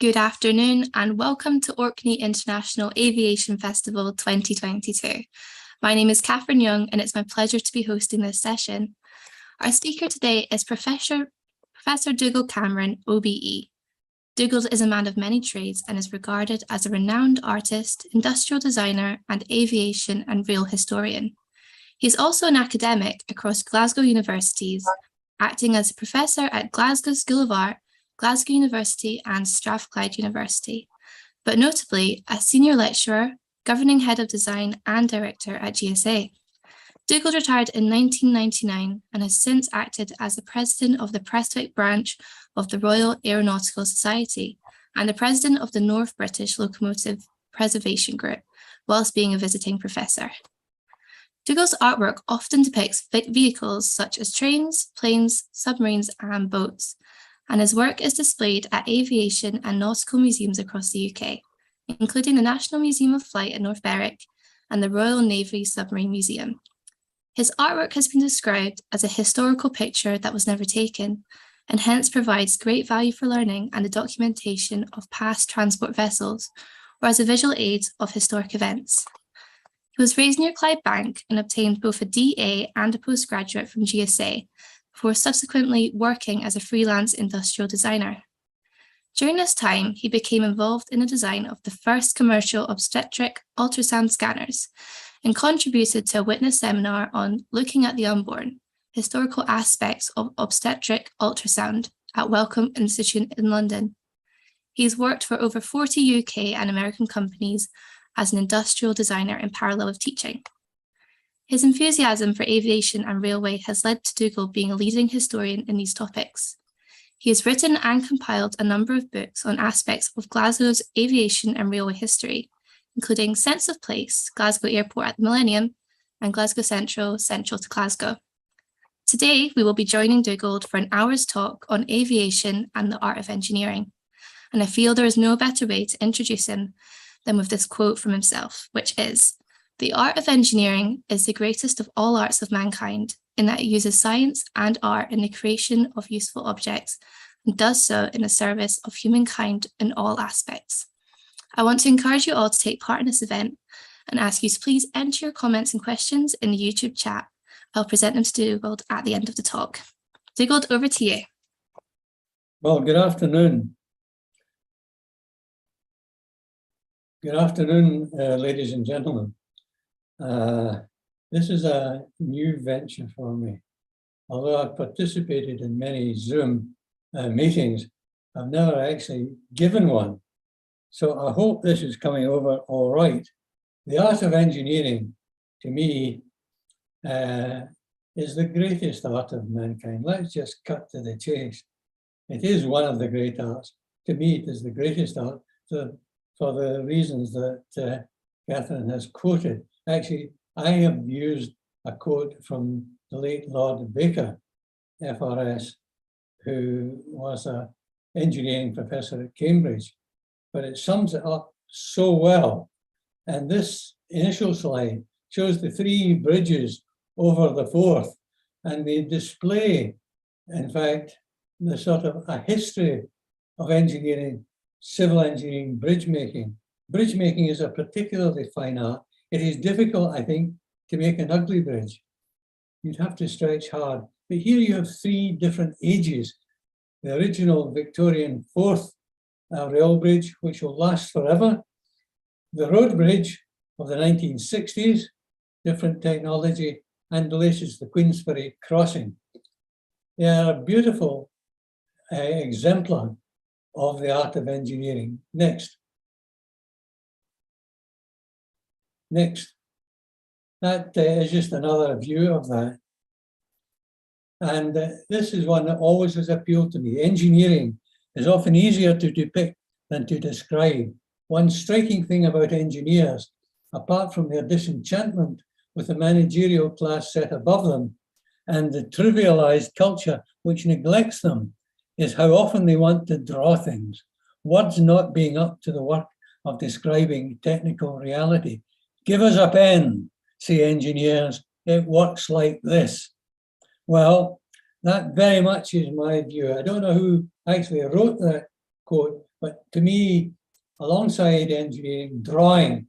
Good afternoon and welcome to Orkney International Aviation Festival 2022. My name is Catherine Young and it's my pleasure to be hosting this session. Our speaker today is Professor Dugald Cameron OBE. Dugald is a man of many trades and is regarded as a renowned artist, industrial designer and aviation and rail historian. He is also an academic across Glasgow universities, acting as a professor at Glasgow School of Art, Glasgow University and Strathclyde University, but notably a senior lecturer, governing head of design and director at GSA. Dugald retired in 1999 and has since acted as the president of the Prestwick branch of the Royal Aeronautical Society and the president of the North British Locomotive Preservation Group, whilst being a visiting professor. Dugald's artwork often depicts vehicles such as trains, planes, submarines and boats, and his work is displayed at aviation and nautical museums across the UK, including the National Museum of Flight at North Berwick and the Royal Navy Submarine Museum. His artwork has been described as a historical picture that was never taken, and hence provides great value for learning and the documentation of past transport vessels, or as a visual aid of historic events. He was raised near Clydebank and obtained both a DA and a postgraduate from GSA, before subsequently working as a freelance industrial designer. During this time, he became involved in the design of the first commercial obstetric ultrasound scanners and contributed to a witness seminar on looking at the unborn, historical aspects of obstetric ultrasound at Wellcome Institute in London. He's worked for over 40 UK and American companies as an industrial designer in parallel with teaching. His enthusiasm for aviation and railway has led to Dugald being a leading historian in these topics. He has written and compiled a number of books on aspects of Glasgow's aviation and railway history, including Sense of Place, Glasgow Airport at the Millennium, and Glasgow Central, Central to Glasgow. Today, we will be joining Dugald for an hour's talk on aviation and the art of engineering. And I feel there is no better way to introduce him than with this quote from himself, which is, "The art of engineering is the greatest of all arts of mankind, in that it uses science and art in the creation of useful objects, and does so in the service of humankind in all aspects." I want to encourage you all to take part in this event and ask you to please enter your comments and questions in the YouTube chat. I'll present them to Dugald at the end of the talk. Dugald, over to you. Well, good afternoon. Good afternoon, ladies and gentlemen. This is a new venture for me. Although I've participated in many Zoom meetings, I've never actually given one. So I hope this is coming over all right. The art of engineering, to me, is the greatest art of mankind. Let's just cut to the chase. It is one of the great arts. To me, it is the greatest art for the reasons that Catherine has quoted. Actually, I have used a quote from the late Lord Baker, FRS, who was an engineering professor at Cambridge, but it sums it up so well. And this initial slide shows the 3 bridges over the Forth, and they display, in fact, the sort of a history of engineering, civil engineering, bridge making. Bridge making is a particularly fine art. It is difficult, I think, to make an ugly bridge. You'd have to stretch hard. But here you have 3 different ages. The original Victorian Forth rail bridge, which will last forever. The road bridge of the 1960s, different technology, and the latest, the Queensferry crossing. They are a beautiful exemplar of the art of engineering. Next. Next. That is just another view of that. And this is one that always has appealed to me. Engineering is often easier to depict than to describe. One striking thing about engineers, apart from their disenchantment with the managerial class set above them and the trivialized culture which neglects them, is how often they want to draw things, words not being up to the work of describing technical reality. Give us a pen, say engineers, it works like this. Well, that very much is my view. I don't know who actually wrote that quote, but to me, alongside engineering, drawing,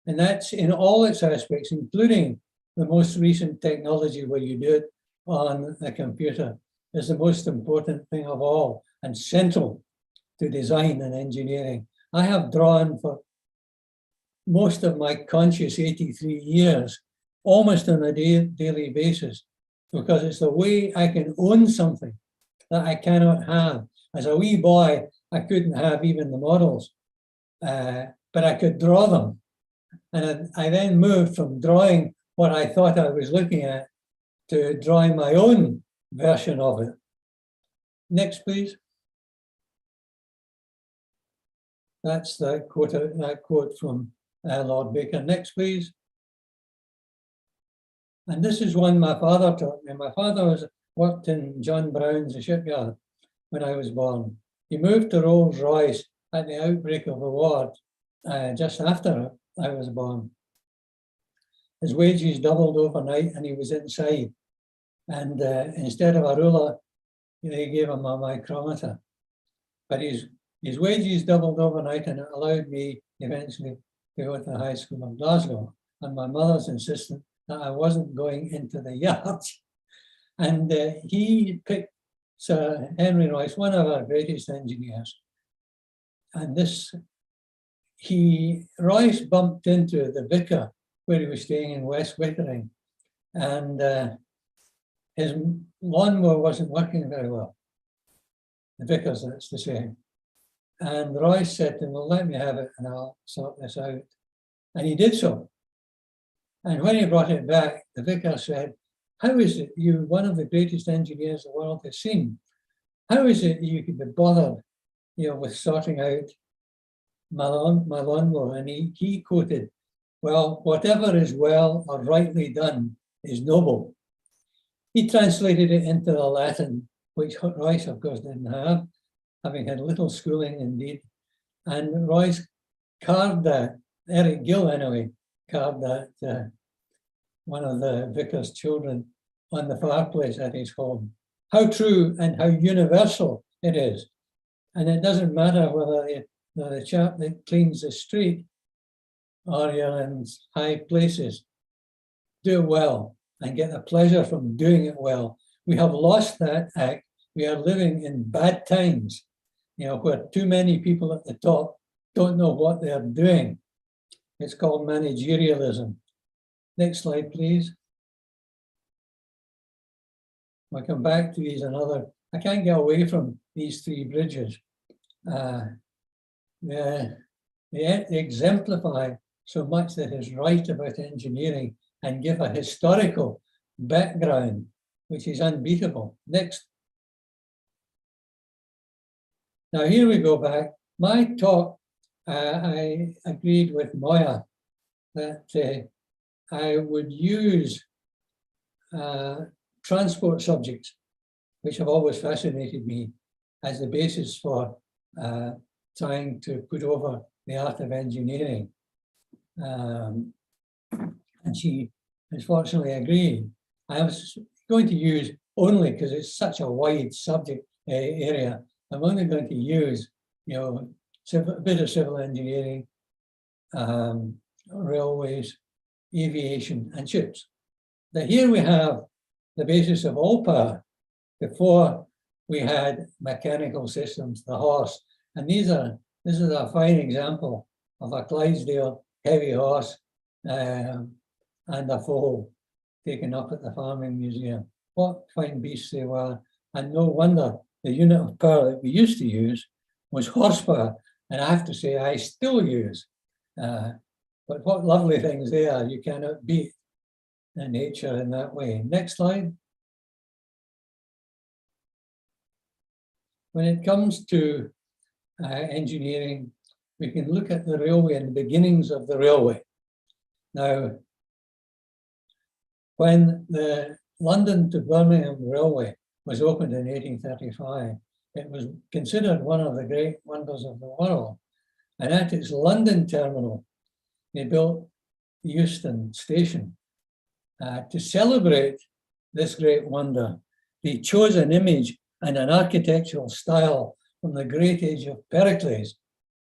and that's in all its aspects, including the most recent technology where you do it on a computer, is the most important thing of all and central to design and engineering. I have drawn for most of my conscious 83 years, almost on a daily basis, because it's the way I can own something that I cannot have. As a wee boy, I couldn't have even the models, but I could draw them. And I then moved from drawing what I thought I was looking at to drawing my own version of it. Next, please. That's that quote from Lord Baker. Next, please. And this is one my father taught me. My father worked in John Brown's shipyard when I was born. He moved to Rolls-Royce at the outbreak of the war, just after I was born. His wages doubled overnight and he was inside. And instead of a ruler, they gave him a micrometer. But his wages doubled overnight, and it allowed me eventually to go to the High School of Glasgow. And my mother's insistent that I wasn't going into the yards. And he picked Sir Henry Royce, one of our greatest engineers. And Royce bumped into the vicar where he was staying in West Wittering. And his lawnmower wasn't working very well. The vicar's, that's to say. And Royce said to him, well, let me have it and I'll sort this out. And he did so. And when he brought it back, the vicar said, how is it you, one of the greatest engineers the world has seen, how is it you could be bothered, with sorting out my lawnmower? And he quoted, well, whatever is well or rightly done is noble. He translated it into the Latin, which Royce, of course, didn't have, having had little schooling indeed. And Royce carved that, Eric Gill anyway, carved that, one of the vicar's children, on the fireplace at his home. How true and how universal it is. And it doesn't matter whether you're the chap that cleans the street or you're in high places. Do it well and get the pleasure from doing it well. We have lost that act. We are living in bad times, where too many people at the top don't know what they're doing. It's called managerialism. Next slide, please. I'll come back to these another. I can't get away from these 3 bridges. They exemplify so much that is right about engineering and give a historical background, which is unbeatable. Next. Now here we go back. My talk, I agreed with Moya that I would use transport subjects, which have always fascinated me, as the basis for trying to put over the art of engineering. And she unfortunately agreed. I was going to use only, because it's such a wide subject area, I'm only going to use, a bit of civil engineering, railways, aviation, and ships. Now here we have the basis of all power. Before we had mechanical systems, the horse, and this is a fine example of a Clydesdale heavy horse and a foal taken up at the Farming Museum. What fine beasts they were, and no wonder the unit of power that we used to use was horsepower, and I have to say I still use. But what lovely things they are. You cannot beat nature in that way. Next slide. When it comes to engineering, we can look at the railway and the beginnings of the railway. Now, when the London to Birmingham Railway was opened in 1835, it was considered one of the great wonders of the world. And at its London terminal, they built Euston Station. To celebrate this great wonder, they chose an image and an architectural style from the great age of Pericles,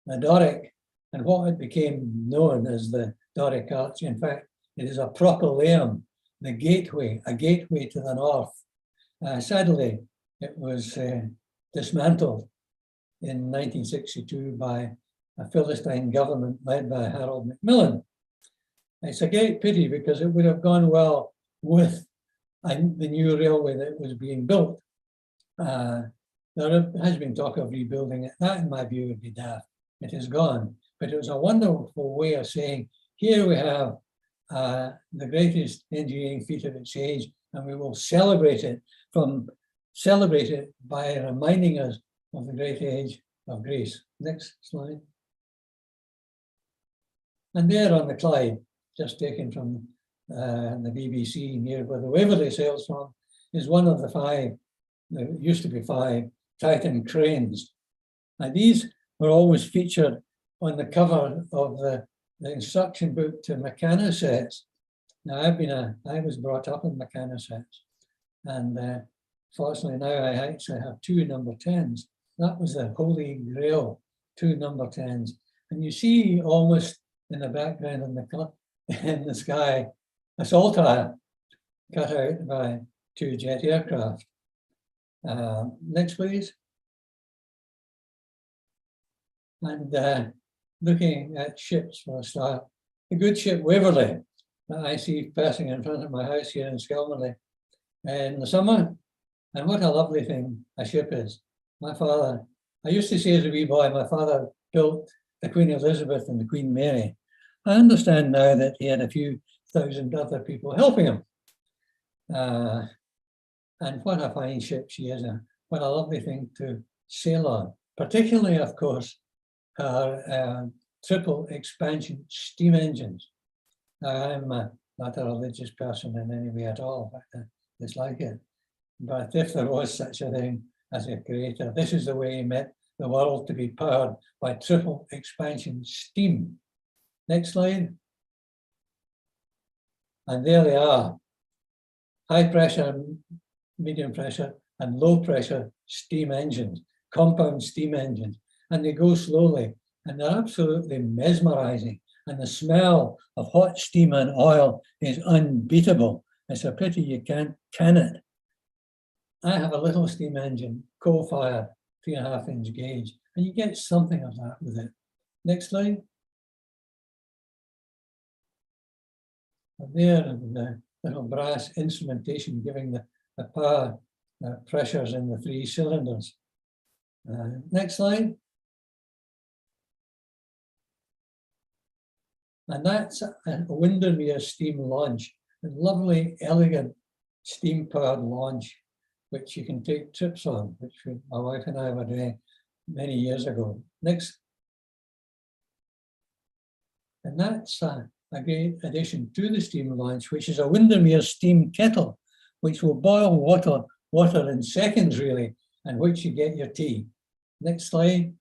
the Doric, and what it became known as the Doric Arch. In fact, it is a propylaeum, the gateway, a gateway to the north. Sadly, it was dismantled in 1962 by a Philistine government led by Harold Macmillan. It's a great pity because it would have gone well with the new railway that was being built. There has been talk of rebuilding it. That, in my view, would be daft. It is gone. But it was a wonderful way of saying, here we have the greatest engineering feat of its age, and we will celebrate it by reminding us of the great age of Greece. Next slide. And there on the Clyde, just taken from the BBC near where the Waverley sails from, is one of the five, there used to be five, Titan cranes. And these were always featured on the cover of the instruction book to mechanosets. Now I was brought up in mechanosets, and fortunately now I actually have two number 10s. That was the holy grail, two number 10s. And you see almost in the background in the sky, a saltire cut out by two jet aircraft. Next, please. And looking at ships for a start, the good ship Waverley that I see passing in front of my house here in Skelmerley in the summer. And what a lovely thing a ship is. My father, I used to say as a wee boy, my father built the Queen Elizabeth and the Queen Mary. I understand now that he had a few thousand other people helping him. And what a fine ship she is, and what a lovely thing to sail on. Particularly, of course, her triple expansion steam engines. I'm not a religious person in any way at all, but I dislike it. But if there was such a thing as a creator, this is the way he meant the world to be powered by triple expansion steam. Next slide. And there they are. High pressure, medium pressure, and low pressure steam engines, compound steam engines. And they go slowly, and they're absolutely mesmerizing. And the smell of hot steam and oil is unbeatable. It's a pity you can't can it. I have a little steam engine, coal-fired, 3.5-inch gauge, and you get something of that with it. Next slide. And there, the little brass instrumentation giving the power pressures in the 3 cylinders. Next slide. And that's a Windermere steam launch, a lovely, elegant steam-powered launch, which you can take trips on, which my wife and I were doing many years ago. Next. And that's a a great addition to the steam launch, which is a Windermere steam kettle, which will boil water in seconds, really, and which you get your tea. Next slide.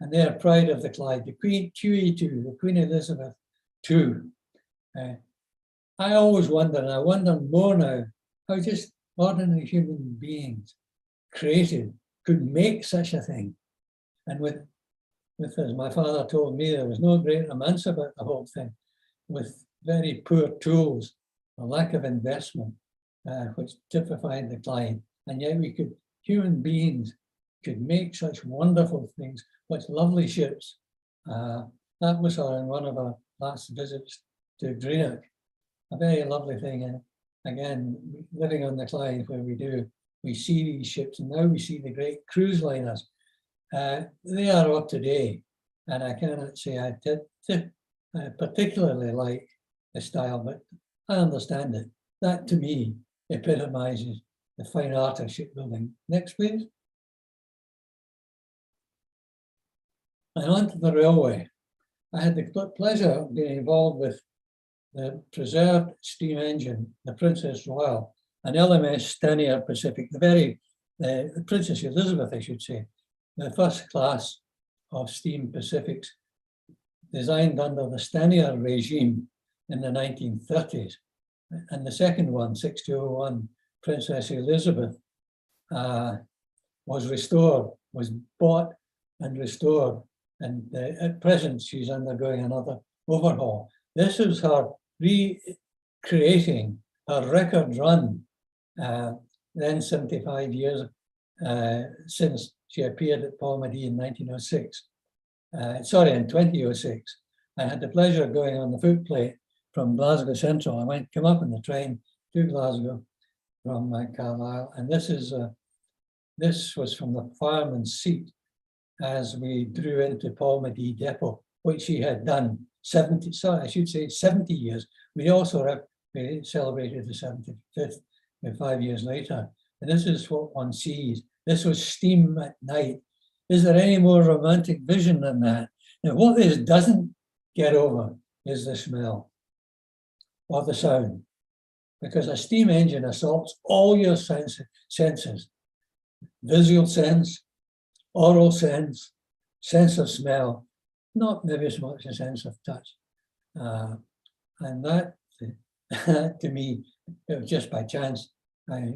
And they are Pride of the Clyde, the Queen QE2, the Queen Elizabeth II. I always wonder, and I wonder more now, how just ordinary human beings created could make such a thing. And with as my father told me, there was no great romance about the whole thing, with very poor tools, a lack of investment, which typified the Clyde. And yet human beings could make such wonderful things, such lovely ships. That was on one of our last visits to Greenock. A very lovely thing. And again, living on the Clyde where we see these ships, and now we see the great cruise liners. They are up to date, and I cannot say I particularly like the style, but I understand it. That to me epitomizes the fine art of shipbuilding. Next, please. And on to the railway. I had the pleasure of being involved with the preserved steam engine, the Princess Royal, an LMS Stanier Pacific, the Princess Elizabeth, I should say, the first class of steam Pacifics designed under the Stanier regime in the 1930s. And the second one, 6201, Princess Elizabeth, was restored, was bought and restored. And at present, she's undergoing another overhaul. This is her recreating her record run, then 75 years since she appeared at Palmedy in 1906. In 2006. I had the pleasure of going on the footplate from Glasgow Central. I came up in the train to Glasgow from Carlisle, and this was from the fireman's seat as we drew into Palmedy Depot, which she had done 70 years. We also celebrated the 75th 5 years later. And this is what one sees. This was steam at night. Is there any more romantic vision than that? Now, what this doesn't get over is the smell or the sound, because a steam engine assaults all your senses, visual sense, oral sense, sense of smell, not maybe so much a sense of touch. And that, to me, it was just by chance I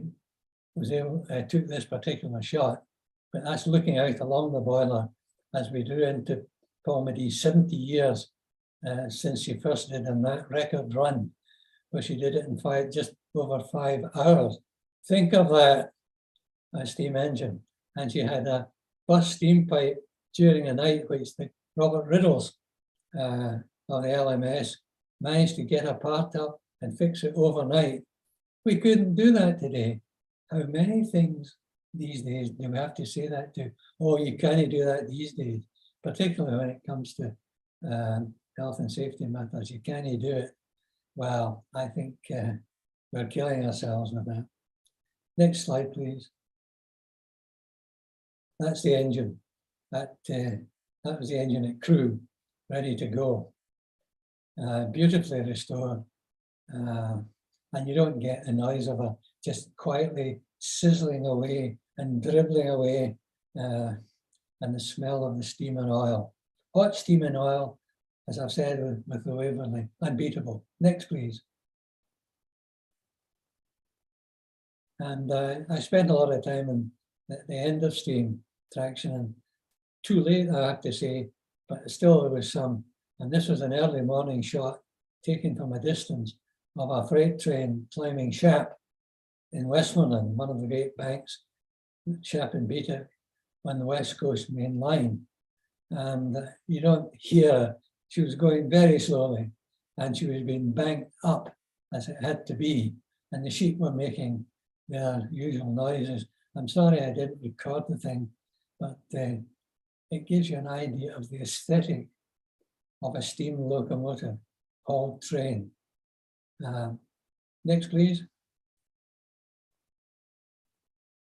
took this particular shot, but that's looking out along the boiler as we drew into Palmedy 70 years since she first did in that record run, where she did it in just over 5 hours. Think of that, a steam engine. And she had a burst steam pipe during the night, which the Robert Riddles on the LMS managed to get a part up and fix it overnight. We couldn't do that today. How many things these days do we have to say that to? Oh, you can't do that these days, particularly when it comes to health and safety matters. You can't do it. Well, I think we're killing ourselves with that. Next slide, please. That's the engine. That was the engine at Crewe, ready to go. Beautifully restored. And you don't get the noise of her just quietly sizzling away and dribbling away, and the smell of the steam and oil. Hot steam and oil, as I've said with the Waverley, unbeatable. Next, please. And I spent a lot of time at the end of steam traction, and too late, I have to say, but still there was some. And this was an early morning shot taken from a distance of a freight train climbing Shap in Westmoreland, one of the great banks, Shap and Beattock, on the West Coast main line. And you don't hear her. She was going very slowly, and she was being banked up as it had to be. And the sheep were making their usual noises. I'm sorry I didn't record the thing, but it gives you an idea of the aesthetic of a steam locomotive hauled train. Next, please.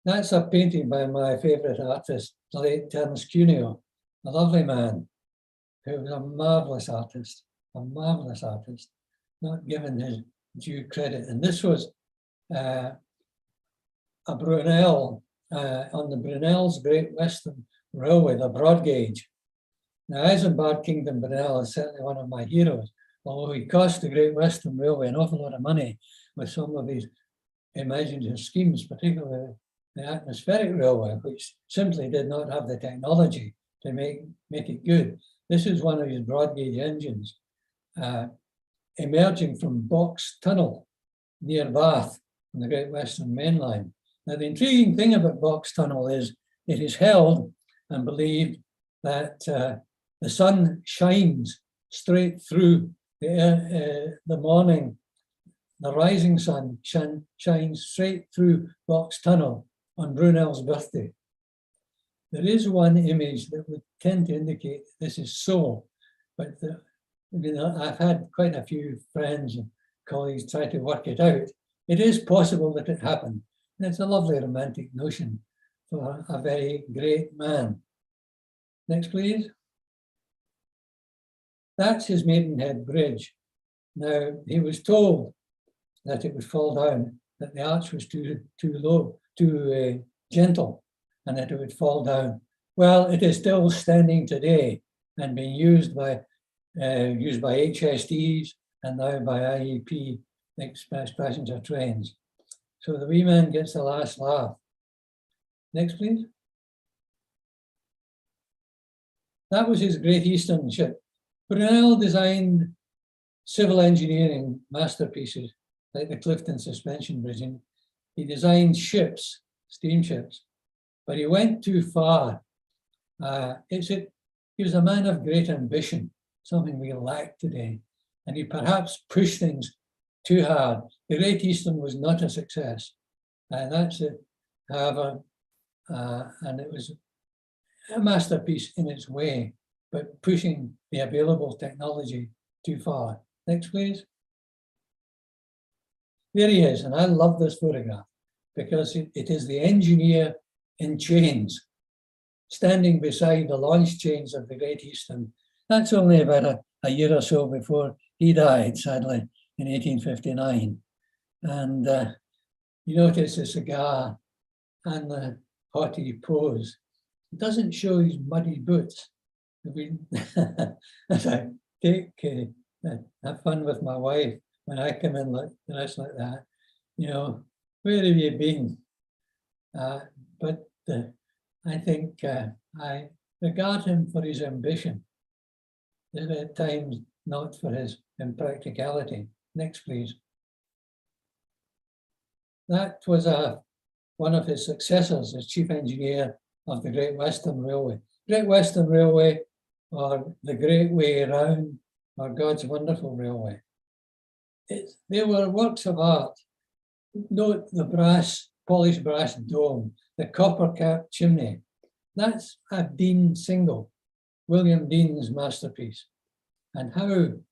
That's a painting by my favorite artist, the late Terence Cuneo, a lovely man who was a marvelous artist, not given his due credit. And this was a Brunel on the Brunel's Great Western Railway, the broad gauge. Now, Isambard Kingdom Brunel is certainly one of my heroes, although he cost the Great Western Railway an awful lot of money with some of his imaginative schemes, particularly the atmospheric railway, which simply did not have the technology to make it good. This is one of his broad gauge engines emerging from Box Tunnel near Bath on the Great Western Main Line. Now, the intriguing thing about Box Tunnel is it is held and believed that the sun shines straight through the morning. The rising sun shines straight through Box Tunnel on Brunel's birthday. There is one image that would tend to indicate this is so, but I've had quite a few friends and colleagues try to work it out. It is possible that it happened. And it's a lovely romantic notion for a very great man. Next, please. That's his Maidenhead Bridge. Now, he was told that it would fall down, that the arch was too low, too gentle, and that it would fall down. Well, it is still standing today and being used by HSTs and now by IEP express passenger trains. So the wee man gets the last laugh. Next, please. That was his Great Eastern ship. Brunel designed civil engineering masterpieces like the Clifton Suspension Bridge. He designed ships, steamships, but he went too far. He was a man of great ambition, something we lack today, and he perhaps pushed things too hard. The Great Eastern was not a success, and that's it. However, and it was a masterpiece in its way, but pushing the available technology too far. Next, please. There he is, and I love this photograph because it is the engineer in chains, standing beside the launch chains of the Great Eastern. That's only about a year or so before he died, sadly, in 1859. And you notice the cigar and the haughty pose. It doesn't show his muddy boots. As I have fun with my wife, when I come in dressed like that, where have you been? But I think I regard him for his ambition, and at times not for his impracticality. Next, please. That was one of his successors as chief engineer of the Great Western Railway. Great Western Railway, or the Great Way Round, or God's Wonderful Railway. They were works of art. Note the polished brass dome, the copper cap chimney. That's a Dean single, William Dean's masterpiece. And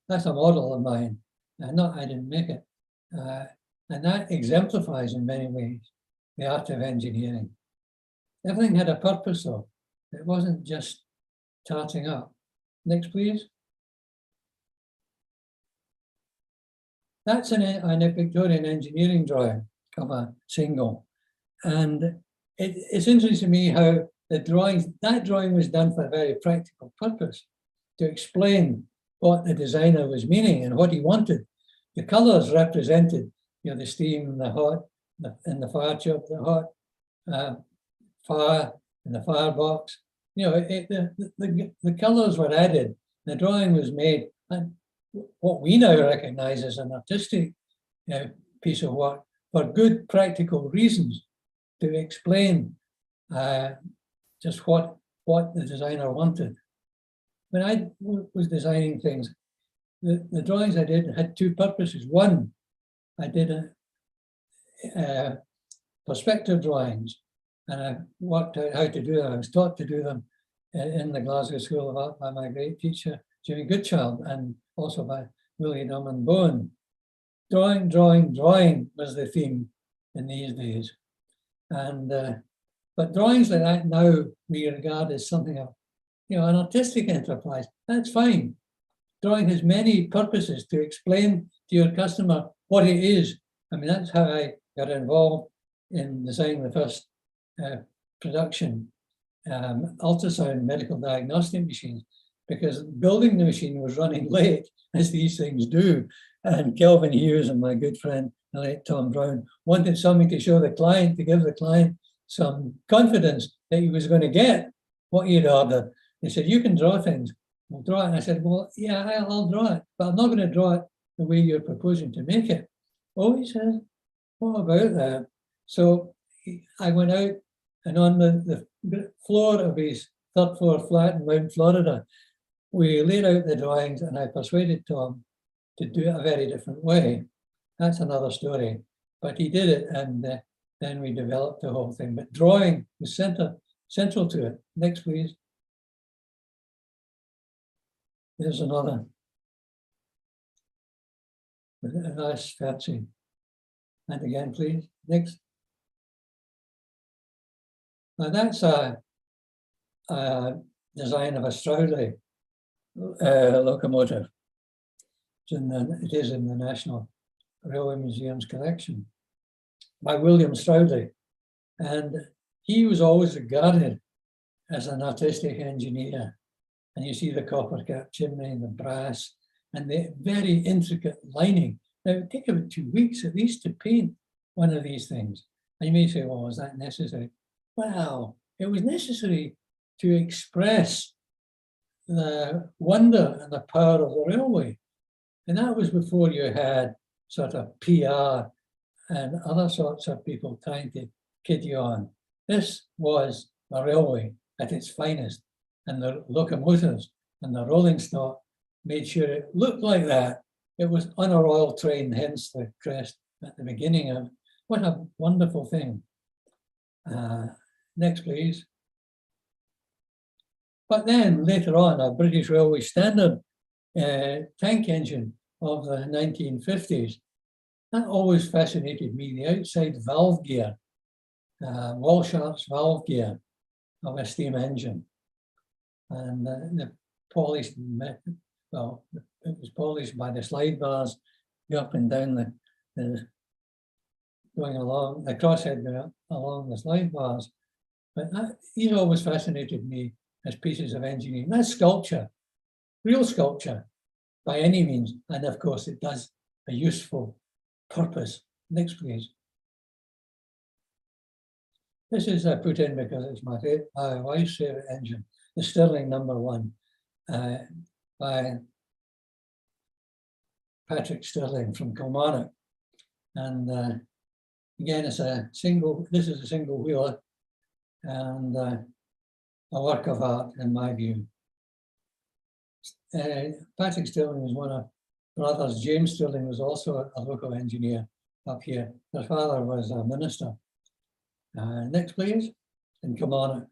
that's a model of mine. I didn't make it. And that exemplifies in many ways the art of engineering. Everything had a purpose though. It wasn't just tarting up. Next, please. That's an Victorian engineering drawing of a single. And it's interesting to me how that drawing was done for a very practical purpose, to explain what the designer was meaning and what he wanted. The colors represented, the steam, the hot, in the fire tube, the hot fire in the firebox. The colors were added. The drawing was made, and what we now recognize as an artistic piece of work for good practical reasons, to explain just what the designer wanted. When I was designing things, the drawings I did had two purposes. One, I did perspective drawings, and I worked out how to do them. I was taught to do them in the Glasgow School of Art by my great teacher, Jimmy Goodchild, and also by Willie Drummond Bowen. Drawing, drawing, drawing was the theme in these days. And but drawings like that now we regard as something of an artistic enterprise, that's fine. Drawing has many purposes to explain to your customer what it is. I mean, that's how I got involved in designing the first production ultrasound medical diagnostic machines, because building the machine was running late, as these things do. And Kelvin Hughes and my good friend, the late Tom Brown, wanted something to show the client, to give the client some confidence that he was going to get what he'd ordered. They said, you can draw things. We'll draw it. And I said, well, yeah, I'll draw it, but I'm not going to draw it the way you're proposing to make it. Oh, he said, what about that? So I went out, and on the floor of his third floor flat in Mount Florida, we laid out the drawings, and I persuaded Tom to do it a very different way. That's another story, but he did it, and then we developed the whole thing. But drawing was central to it. Next, please. There's another. Nice, fancy. And again, please. Next. Now that's a design of a Stroudley locomotive. It is in the National Railway Museum's collection by William Stroudley. And he was always regarded as an artistic engineer. And you see the copper cap chimney and the brass and the very intricate lining. Now, it would take about 2 weeks at least to paint one of these things. And you may say, well, was that necessary? Well, it was necessary to express the wonder and the power of the railway. And that was before you had sort of PR and other sorts of people trying to kid you on. This was a railway at its finest, and the locomotives and the rolling stock made sure it looked like that. It was on a royal train, hence the crest at the beginning of it. What a wonderful thing. Next, please. But then later on, a British Railway Standard tank engine of the 1950s, that always fascinated me, the outside valve gear, Walshart's valve gear of a steam engine. And the polished, well, it was polished by the slide bars up and down going along, the crosshead going along the slide bars. But these always fascinated me as pieces of engineering. That's sculpture, real sculpture by any means. And of course, it does a useful purpose. Next, please. This is put in because it's my wife's favorite engine, the Stirling #1 by Patrick Stirling from Kilmarnock. And again, it's this is a single wheeler and a work of art in my view. Patrick Stirling was one of brothers. James Stirling was also a local engineer up here. Their father was a minister. Next, please, in Kilmarnock.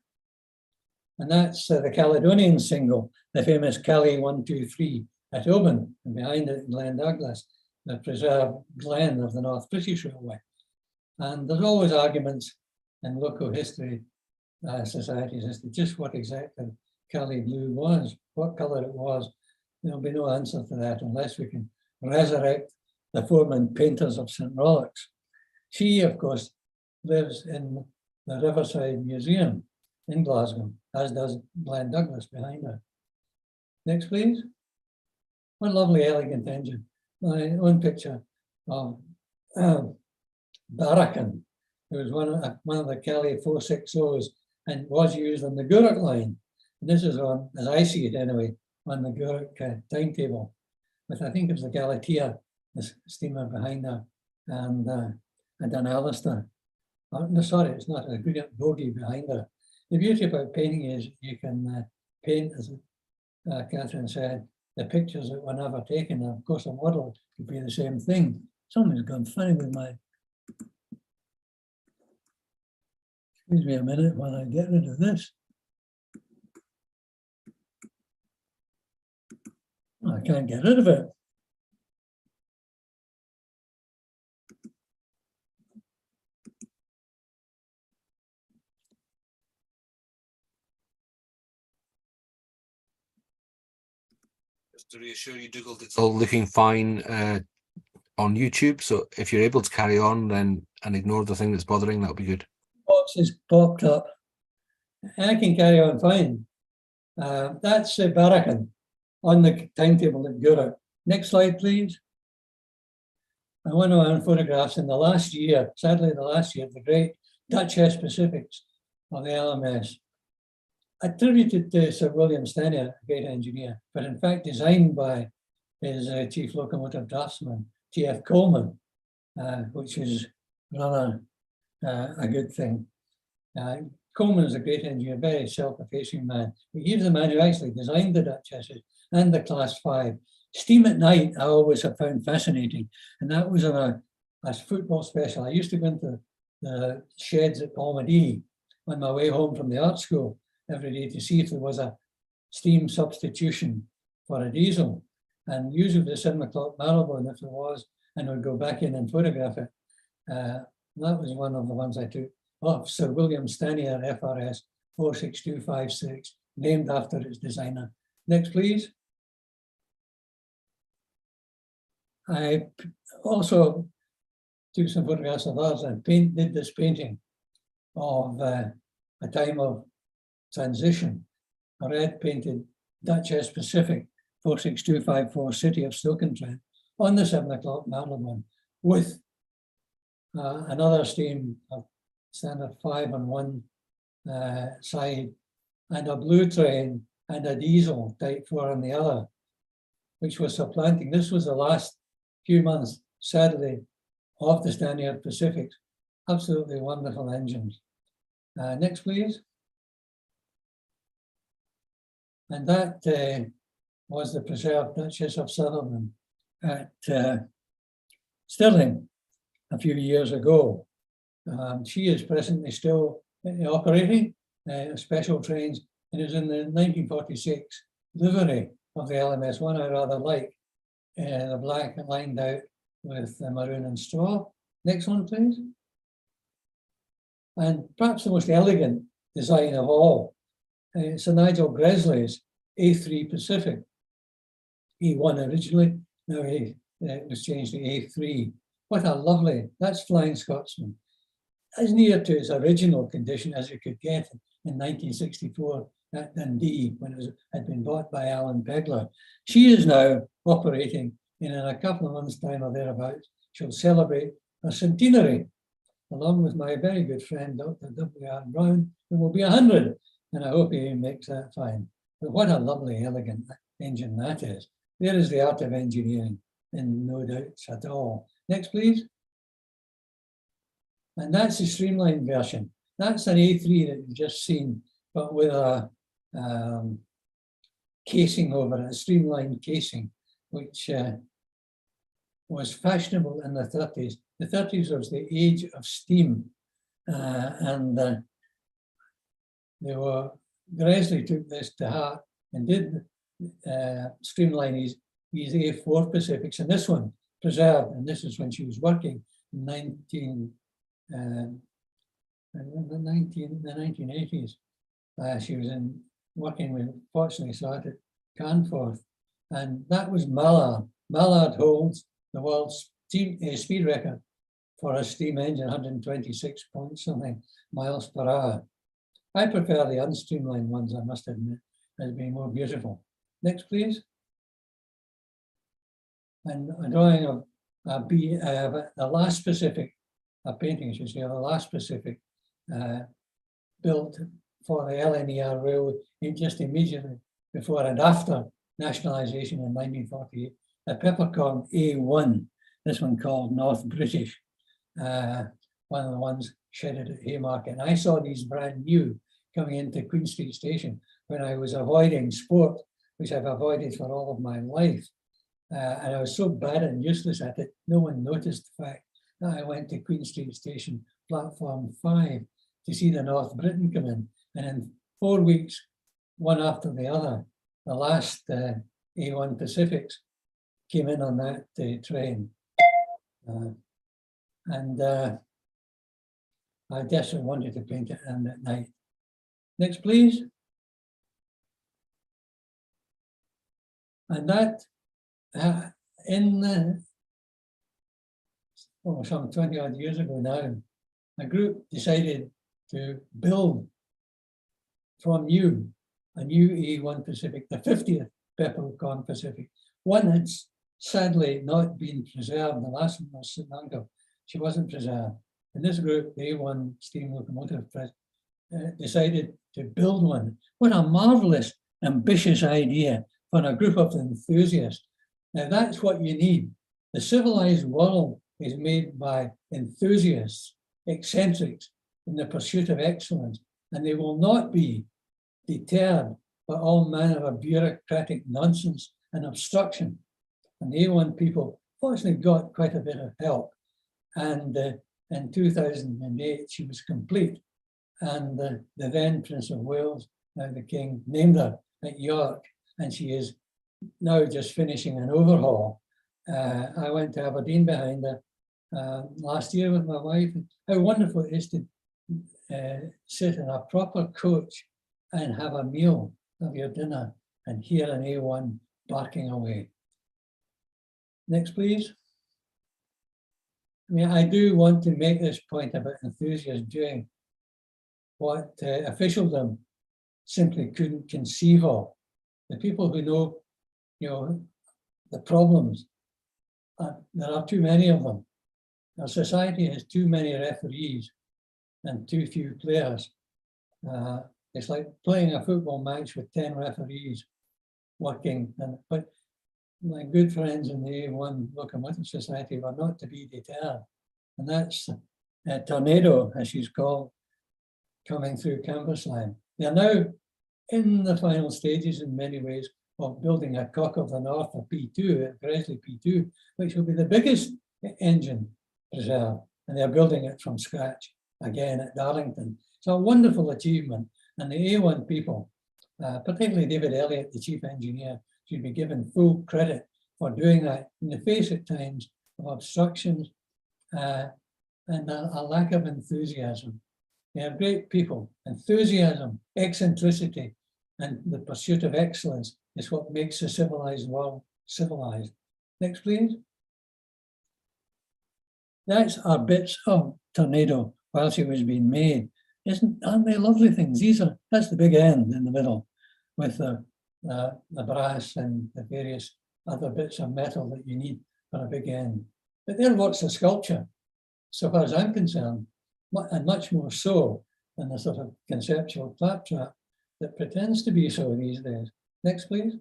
And that's the Caledonian single, the famous Cali 123 at Oban, and behind it, Glen Douglas, the preserved glen of the North British Railway. And there's always arguments in local history societies as to just what exactly Cali blue was, what colour it was. There'll be no answer to that unless we can resurrect the foreman painters of St. Rollock's. She, of course, lives in the Riverside Museum in Glasgow, as does Glen Douglas behind her. Next, please. What a lovely, elegant engine. My own picture of Barracan, who was one of the Kelly 460s and was used on the Gourock line. And this is on, as I see it anyway, on the Gourock timetable. But I think it was the Galatea, the steamer behind her, and an Alistair. No, sorry, it's not a good bogey behind her. The beauty about painting is you can paint, as Catherine said, the pictures that were never taken. And of course, a model could be the same thing. Something's gone funny with my. Excuse me a minute while I get rid of this. I can't get rid of it. Just to reassure you, Dugald, it's all looking fine on YouTube. So if you're able to carry on then and ignore the thing that's bothering, that'll be good. Box has popped up. I can carry on fine. That's Barracan on the timetable at Gura. Next slide, please. I want to run photographs in the last year, sadly the last year, the great Duchess Pacifics of the LMS. Attributed to Sir William Stanier, a great engineer, but in fact designed by his chief locomotive draftsman, T.F. Coleman, which is rather a good thing. Coleman is a great engineer, very self-effacing man, but he was the man who actually designed the Duchesses and the Class 5. Steam at night, I always have found fascinating, and that was on a football special. I used to go into the sheds at Palmadie on my way home from the art school every day to see if there was a steam substitution for a diesel, and usually the 7 o'clock Marylebone, if there was, and would go back in and photograph it. That was one of the ones I took of Sir William Stanier FRS 46256, named after its designer. Next, please. I also took some photographs of others and did this painting of a time of transition. A red painted Duchess Pacific 46254 City of Stoke-on-Trent on the 7 o'clock Marylebone with another steam of standard 5 on one side and a blue train and a diesel type 4 on the other, which was supplanting. This was the last few months, sadly, of the Stanier Pacifics. Absolutely wonderful engines. Next, please. And that was the preserved Duchess of Sutherland at Stirling a few years ago. She is presently still operating special trains, and is in the 1946 livery of the LMS, one I rather like, the black lined out with the maroon and straw. Next one, please. And perhaps the most elegant design of all, Sir Nigel Gresley's A3 Pacific. A1 originally, now it was changed to A3. What a lovely, that's Flying Scotsman. As near to its original condition as it could get in 1964 at Dundee, when it had been bought by Alan Pegler. She is now operating, and in a couple of months' time or thereabouts, she'll celebrate her centenary, along with my very good friend, Dr. W.R. Brown, who will be 100, and I hope he makes that fine. But what a lovely, elegant engine that is. There is the art of engineering, and no doubts at all. Next, please. And that's the streamlined version. That's an A3 that you've just seen, but with a casing over it, a streamlined casing, which was fashionable in the 30s. The 30s was the age of steam, and Gresley took this to heart and did streamline these A4 Pacifics, and this one preserved, and this is when she was working in the 1980s. She was working with, fortunately, started Canforth, and that was Mallard. Mallard holds the world's speed record for a steam engine, 126 point something miles per hour. I prefer the unstreamlined ones, I must admit, as being more beautiful. Next, please. And a drawing of the last Pacific, a painting, I should say, of the last Pacific built for the LNER Railway just immediately before and after nationalisation in 1948. The Peppercorn A1, this one called North British, one of the ones shedded at Haymarket. And I saw these brand new coming into Queen Street Station when I was avoiding sport, which I've avoided for all of my life. And I was so bad and useless at it, no one noticed the fact that I went to Queen Street Station, platform 5, to see the North Britain come in. And in 4 weeks, one after the other, the last A1 Pacifics came in on that train. I desperately wanted to paint it in at night. Next, please. And that in some 20 odd years ago now, a group decided to build from new a new A1 Pacific, the 50th Peppercorn Pacific. One had sadly not been preserved. The last one was St. Uncle. She wasn't preserved. And this group, the A1 steam locomotive, decided to build one. What a marvelous, ambitious idea for a group of enthusiasts. Now that's what you need. The civilized world is made by enthusiasts, eccentrics in the pursuit of excellence, and they will not be deterred by all manner of bureaucratic nonsense and obstruction. And the A1 people fortunately got quite a bit of help. And in 2008, she was complete. And the then Prince of Wales, now the King, named her at York, and she is now just finishing an overhaul. I went to Aberdeen behind her last year with my wife. How wonderful it is to sit in a proper coach and have a meal, have your dinner, and hear an A1 barking away. Next, please. I mean, I do want to make this point about enthusiasts doing what officialdom simply couldn't conceive of. The people who know, the problems, there are too many of them. Our society has too many referees and too few players. It's like playing a football match with 10 referees working. But my good friends in the A1 Locomotive Society were not to be deterred. And that's a tornado, as she's called, coming through Cambuslang. They are now in the final stages in many ways of building a Cock of the North, a P2, a Gresley P2, which will be the biggest engine preserved. And they're building it from scratch again at Darlington. It's a wonderful achievement. And the A1 people, particularly David Elliott, the chief engineer, should be given full credit for doing that in the face at times of obstructions and a lack of enthusiasm. They are great people. Enthusiasm, eccentricity, and the pursuit of excellence is what makes the civilized world civilized. Next, please. That's our bits of tornado whilst it was being made. Aren't they lovely things? That's the big end in the middle with the brass and the various other bits of metal that you need for a big end. But they're works of sculpture, so far as I'm concerned, and much more so than the sort of conceptual claptrap that pretends to be so these days. Next, please.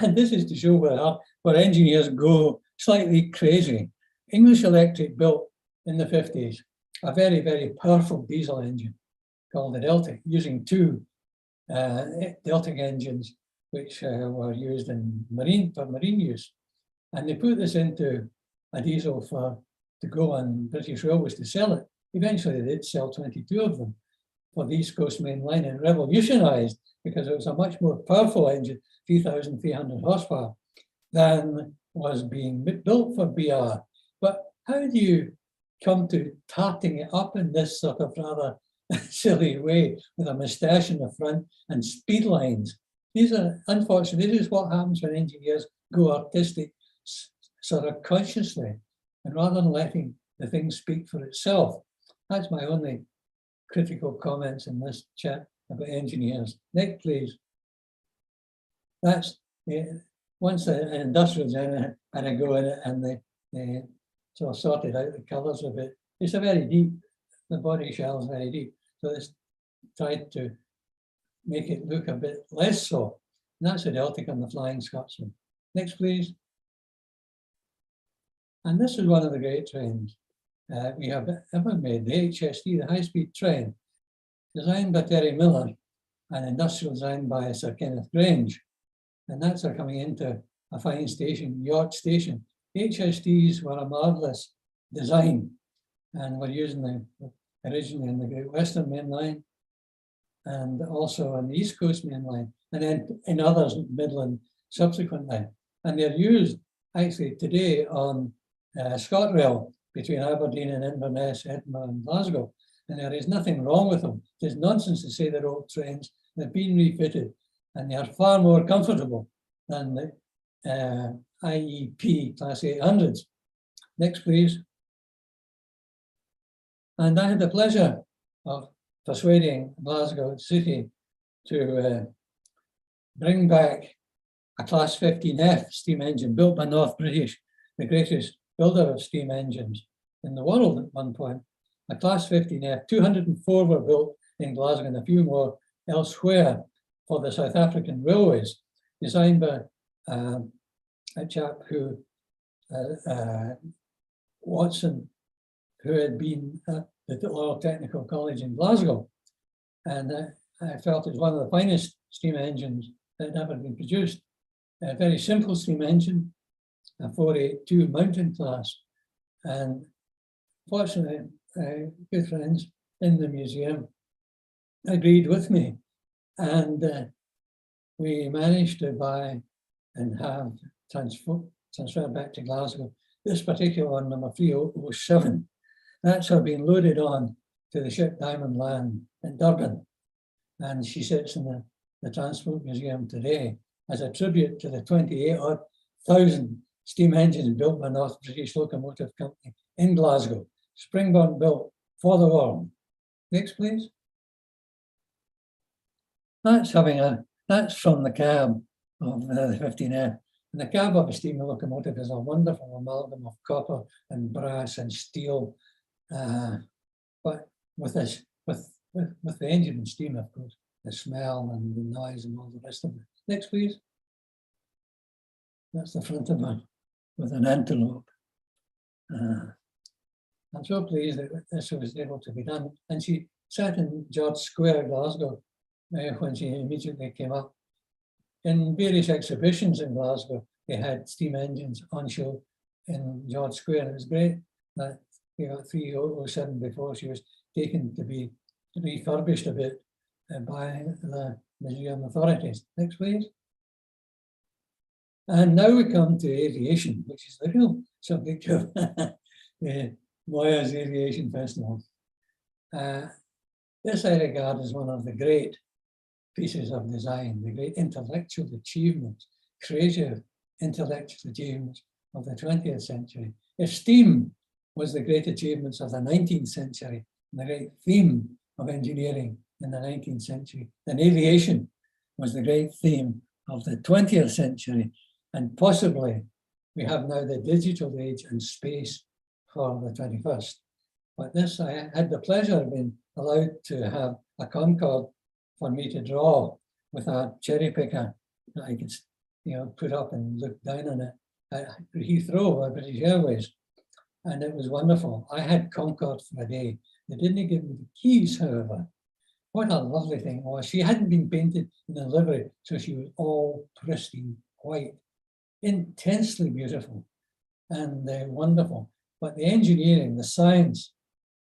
And this is to show where engineers go slightly crazy. English Electric built in the 50s a very, very powerful diesel engine called the Deltic, using two Deltic engines which were used in for marine use. And they put this into a diesel to go on British Railways to sell it. Eventually they did sell 22 of them for the East Coast Main Line, and revolutionized because it was a much more powerful engine, 3,300 horsepower, than was being built for BR. But how do you come to tarting it up in this sort of rather silly way with a moustache in the front and speed lines? These are unfortunate. This is what happens when engineers go artistic sort of consciously, and rather than letting the thing speak for itself. That's my only critical comments in this chat about engineers. Next, please. That's once an industrial designer had a go in it, and they sort of sorted out the colours of it. It's a very deep, the body shell is very deep. So it's tried to make it look a bit less so. And that's the Deltic on the Flying Scotsman. Next, please. And this is one of the great trains we have ever made, the HST, the high-speed train, designed by Terry Miller and industrial design by Sir Kenneth Grange. And that's coming into a fine station, York Station. The HSTs were a marvellous design, and were used originally in the Great Western Main Line, and also on the East Coast Main Line, and then in others, Midland, subsequently. And they're used actually today on ScotRail between Aberdeen and Inverness, Edinburgh and Glasgow. And there is nothing wrong with them. It's nonsense to say they're old trains. They've been refitted. and they are far more comfortable than the IEP Class 800s. Next, please. And I had the pleasure of persuading Glasgow City to bring back a Class 15F steam engine built by North British, the greatest builder of steam engines in the world at one point. A Class 15F, 204 were built in Glasgow and a few more elsewhere for the South African Railways, designed by a chap who, Watson, who had been at the Royal Technical College in Glasgow. And I felt it was one of the finest steam engines that had ever been produced. A very simple steam engine, a 482 mountain class. And fortunately, good friends in the museum agreed with me. And we managed to buy and have transferred back to Glasgow this particular one, number 3007. That's been loaded on to the ship Diamond Land in Durban. And she sits in the Transport Museum today as a tribute to the 28,000 steam engines built by North British Locomotive Company in Glasgow, springboard built for the world. Next, please. That's from the cab of the 15F. And the cab of a steam locomotive is a wonderful amalgam of copper and brass and steel, but with the engine and steam, of course, the smell and the noise and all the rest of it. Next, please. That's the front of her with an antelope. I'm so pleased that this was able to be done. And she sat in George Square, Glasgow, when she immediately came up. In various exhibitions in Glasgow, they had steam engines on show in George Square. It was great that we got 3007 before she was taken to be refurbished a bit by the museum authorities. Next, please. And now we come to aviation, which is the real subject of the Moya's Aviation Festival. This I regard as one of the great pieces of design, the great intellectual achievements, creative intellectual achievements of the 20th century. If steam was the great achievements of the 19th century, and the great theme of engineering in the 19th century, then aviation was the great theme of the 20th century. And possibly we have now the digital age and space for the 21st. But this, I had the pleasure of being allowed to have a Concorde for me to draw with a cherry picker that I could, put up and look down on it at Heathrow at British Airways. And it was wonderful. I had Concorde for a day. They didn't give me the keys, however. What a lovely thing it was. She hadn't been painted in a livery, so she was all pristine white, intensely beautiful and wonderful. But the engineering, the science,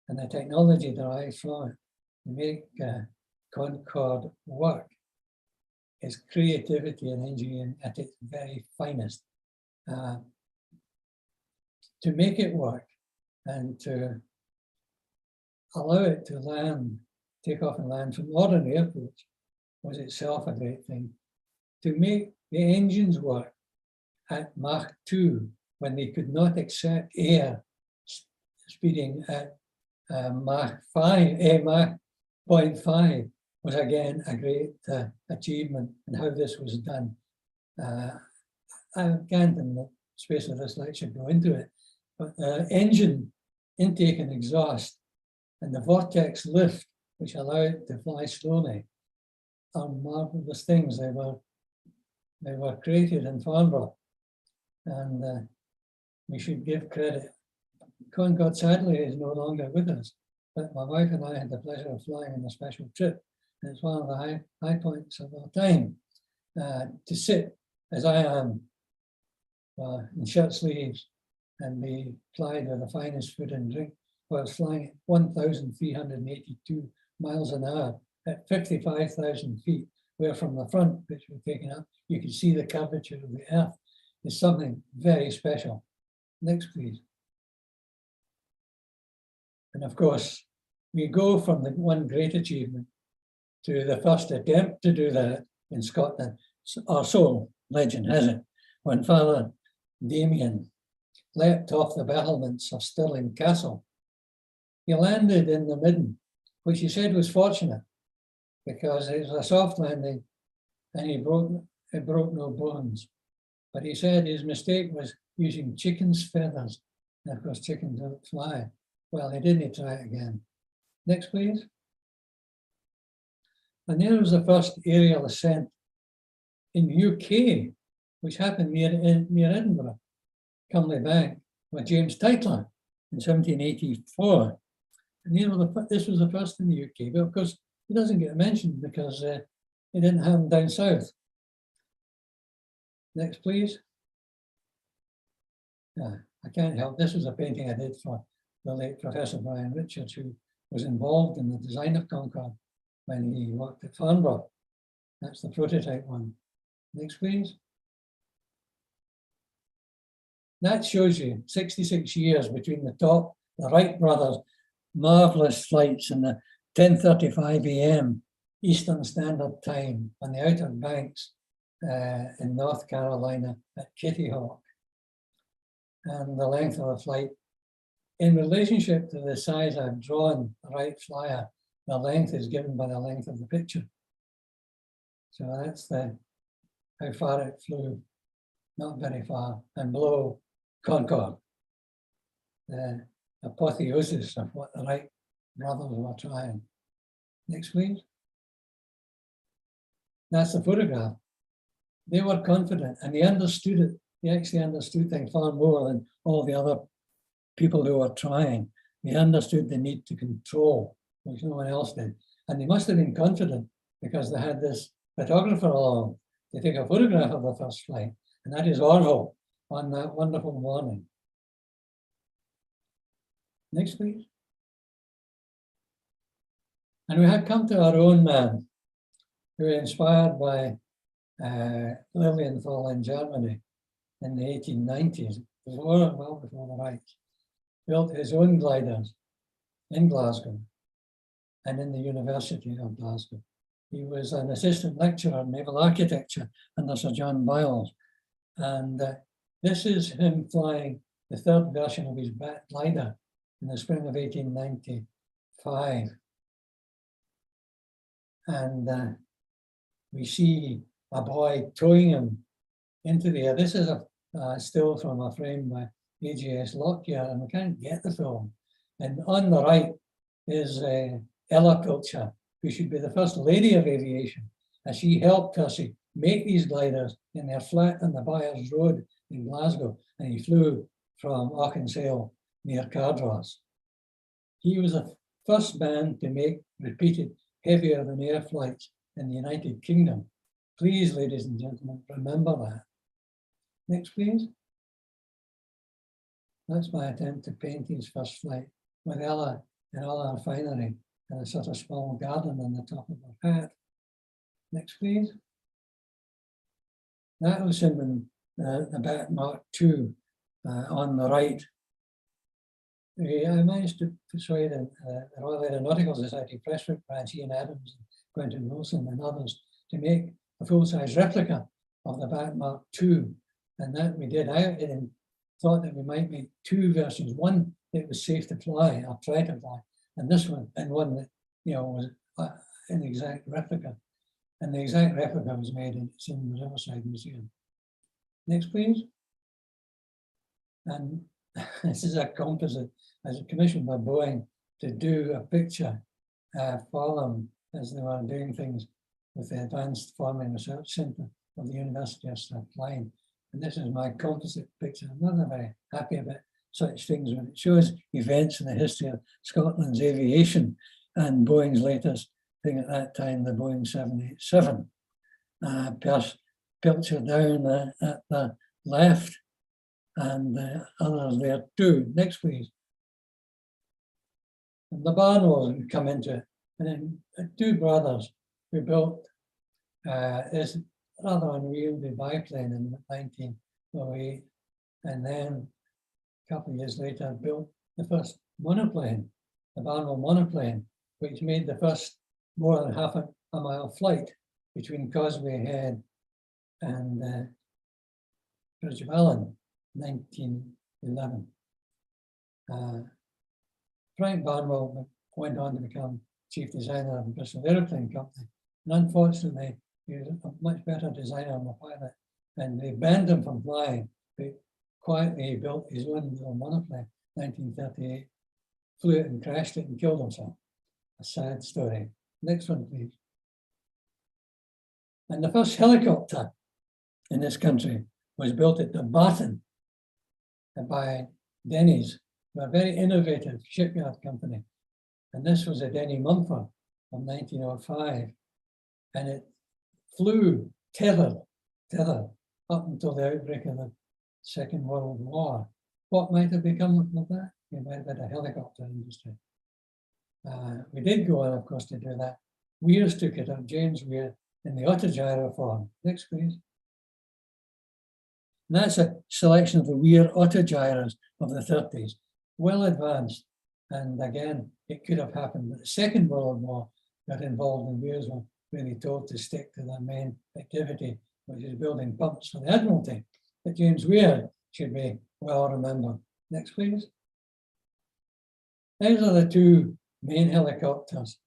and the technology derived from it to make Concorde work is creativity and engineering at its very finest. To make it work and to allow it to land, take off and land from ordinary airports was itself a great thing. To make the engines work at Mach 2 when they could not accept air speeding at Mach 0.5 was again a great achievement in how this was done. I can't in the space of this lecture go into it, but engine intake and exhaust and the vortex lift, which allow it to fly slowly, are marvelous things. They were created in Farnborough, and we should give credit. Concorde sadly is no longer with us, but my wife and I had the pleasure of flying on a special trip. And it's one of the high points of our time to sit as I am in shirt sleeves and be plied with the finest food and drink while flying at 1,382 miles an hour at 55,000 feet, where from the front, which we're taking up, you can see the curvature of the earth. Is something very special. Next, please. And of course, we go from the one great achievement to the first attempt to do that in Scotland, or so legend has it, when Father Damien leapt off the battlements of Stirling Castle. He landed in the midden, which he said was fortunate because it was a soft landing and it broke no bones. But he said his mistake was using chicken's feathers. And of course, chickens don't fly. Well, he didn't try it again. Next, please. And there was the first aerial ascent in the UK, which happened near Edinburgh, Cumley Bank, with James Tytler in 1784. And this was the first in the UK, but of course, it doesn't get mentioned because it didn't happen down south. Next, please. I can't help. This was a painting I did for the late Professor Brian Richards, who was involved in the design of Concorde when he worked at Farnborough. That's the prototype one. Next, please. That shows you 66 years between the Wright brothers' marvelous flights in the 10:35 a.m. Eastern Standard Time on the Outer Banks in North Carolina at Kitty Hawk. And the length of the flight, in relationship to the size I've drawn the Wright Flyer, the length is given by the length of the picture. So that's how far it flew, not very far, and below Concorde, the apotheosis of what the Wright brothers were trying. Next, please. That's the photograph. They were confident and they understood it. They actually understood things far more than all the other people who were trying. They understood the need to control, which no one else did. And they must have been confident because they had this photographer along to take a photograph of the first flight. And that is Orville on that wonderful morning. Next, please. And we had come to our own man, who was inspired by Lilienthal in Germany in the 1890s, well before the Wrights, built his own gliders in Glasgow and in the University of Glasgow. He was an assistant lecturer in naval architecture under Sir John Biles. And this is him flying the third version of his Bat glider in the spring of 1895. And we see a boy towing him into the air. This is a still from a frame by AGS Lockyer, and we can't get the film. And on the right is Ella Pilcher, who should be the first lady of aviation, and she helped Percy make these gliders in their flat on the Byres Road in Glasgow, and he flew from Auchensail near Cardross. He was the first man to make repeated heavier than air flights in the United Kingdom. Please, ladies and gentlemen, remember that. Next, please. That's my attempt to paint his first flight with Ella in all her finery and a sort of small garden on the top of her hat. Next, please. That was him in the Bat Mark II on the right. I managed to persuade the Royal Aeronautical Society Press Branch, Ian Adams, Quentin Wilson and others to make a full-size replica of the Bat Mark II. And that we did. I thought that we might make two versions, one that was safe to fly or try to fly, and this one, and one that was an exact replica. And the exact replica was made and it's in the Riverside Museum. Next, please. And this is a composite as commissioned by Boeing to do a picture for them as they were doing things with the Advanced Forming Research Centre of the University of Strathclyde. And this is my composite picture. I'm not very happy about such things when it shows events in the history of Scotland's aviation and Boeing's latest thing at that time, the Boeing 787. Pilcher down at the left and others there too. Next, please. And the Barnwells would come into it. And then two brothers who built this rather unwieldy biplane in 1908, and then a couple of years later built the first monoplane, the Barnwell monoplane, which made the first more than half a mile flight between Causeway Head and Bridge of Allen, 1911. Frank Barnwell went on to become chief designer of the Bristol Aeroplane Company. And unfortunately, he was a much better designer than the pilot. And they banned him from flying, but quietly he built his own little monoplane, 1938, flew it and crashed it and killed himself. A sad story. Next one, please. And the first helicopter in this country was built at Dumbarton by Denny's, a very innovative shipyard company. And this was a Denny Mumford from 1905. And it flew tethered up until the outbreak of the Second World War. What might have become of that? We might have had a helicopter industry. We did go on, of course, to do that. Weir's took it up, James Weir, in the autogyro form. Next, please. And that's a selection of the Weir autogyros of the 30s, well advanced. And again, it could have happened, but the Second World War got involved and Weirs were really told to stick to their main activity, which is building pumps for the Admiralty. But James Weir should be well remembered. Next, please. These are the two main helicopters,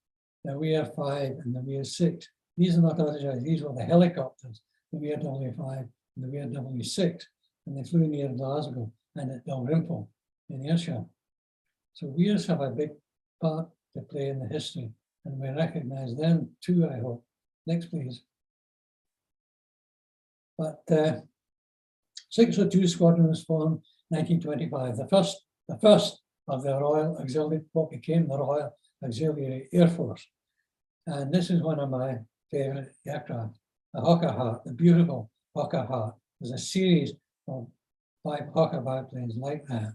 the Weir 5 and the Weir 6. These are not autogyros, these were the helicopters, the Weir W5 and the Weir W6, and they flew near Glasgow and at Dalrymple in Ayrshire. So Weirs have a big part to play in the history, and we recognise them too, I hope. Next, please. But 602 Squadron was formed 1925, the first of the Royal Auxiliary, what became the Royal Auxiliary Air Force. And this is one of my favourite aircraft, the Hawker Hart, the beautiful Hawker Hart. There's a series of 5 Hawker biplanes like that.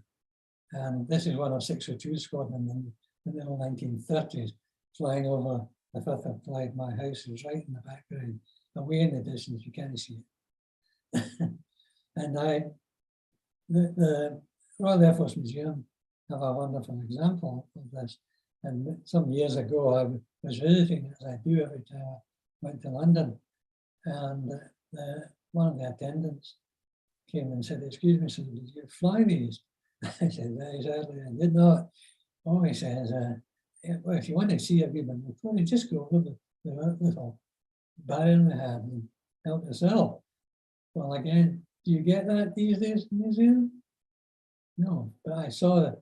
And this is one of 602 Squadron in the middle 1930s, flying over the Firth of Clyde. My house is right in the background, away in the distance, you can't see it. And the Royal Air Force Museum have a wonderful example of this. And some years ago, I was visiting, as I do every time I went to London, and one of the attendants came and said, "Excuse me, sir, did you fly these?" I said, "Very sadly, I did not." Oh, he says, "Well, if you want to see a wee bit before, you just go over the little barrier we have and help yourself." Well, again, do you get that these days in the museum? No, but I saw that.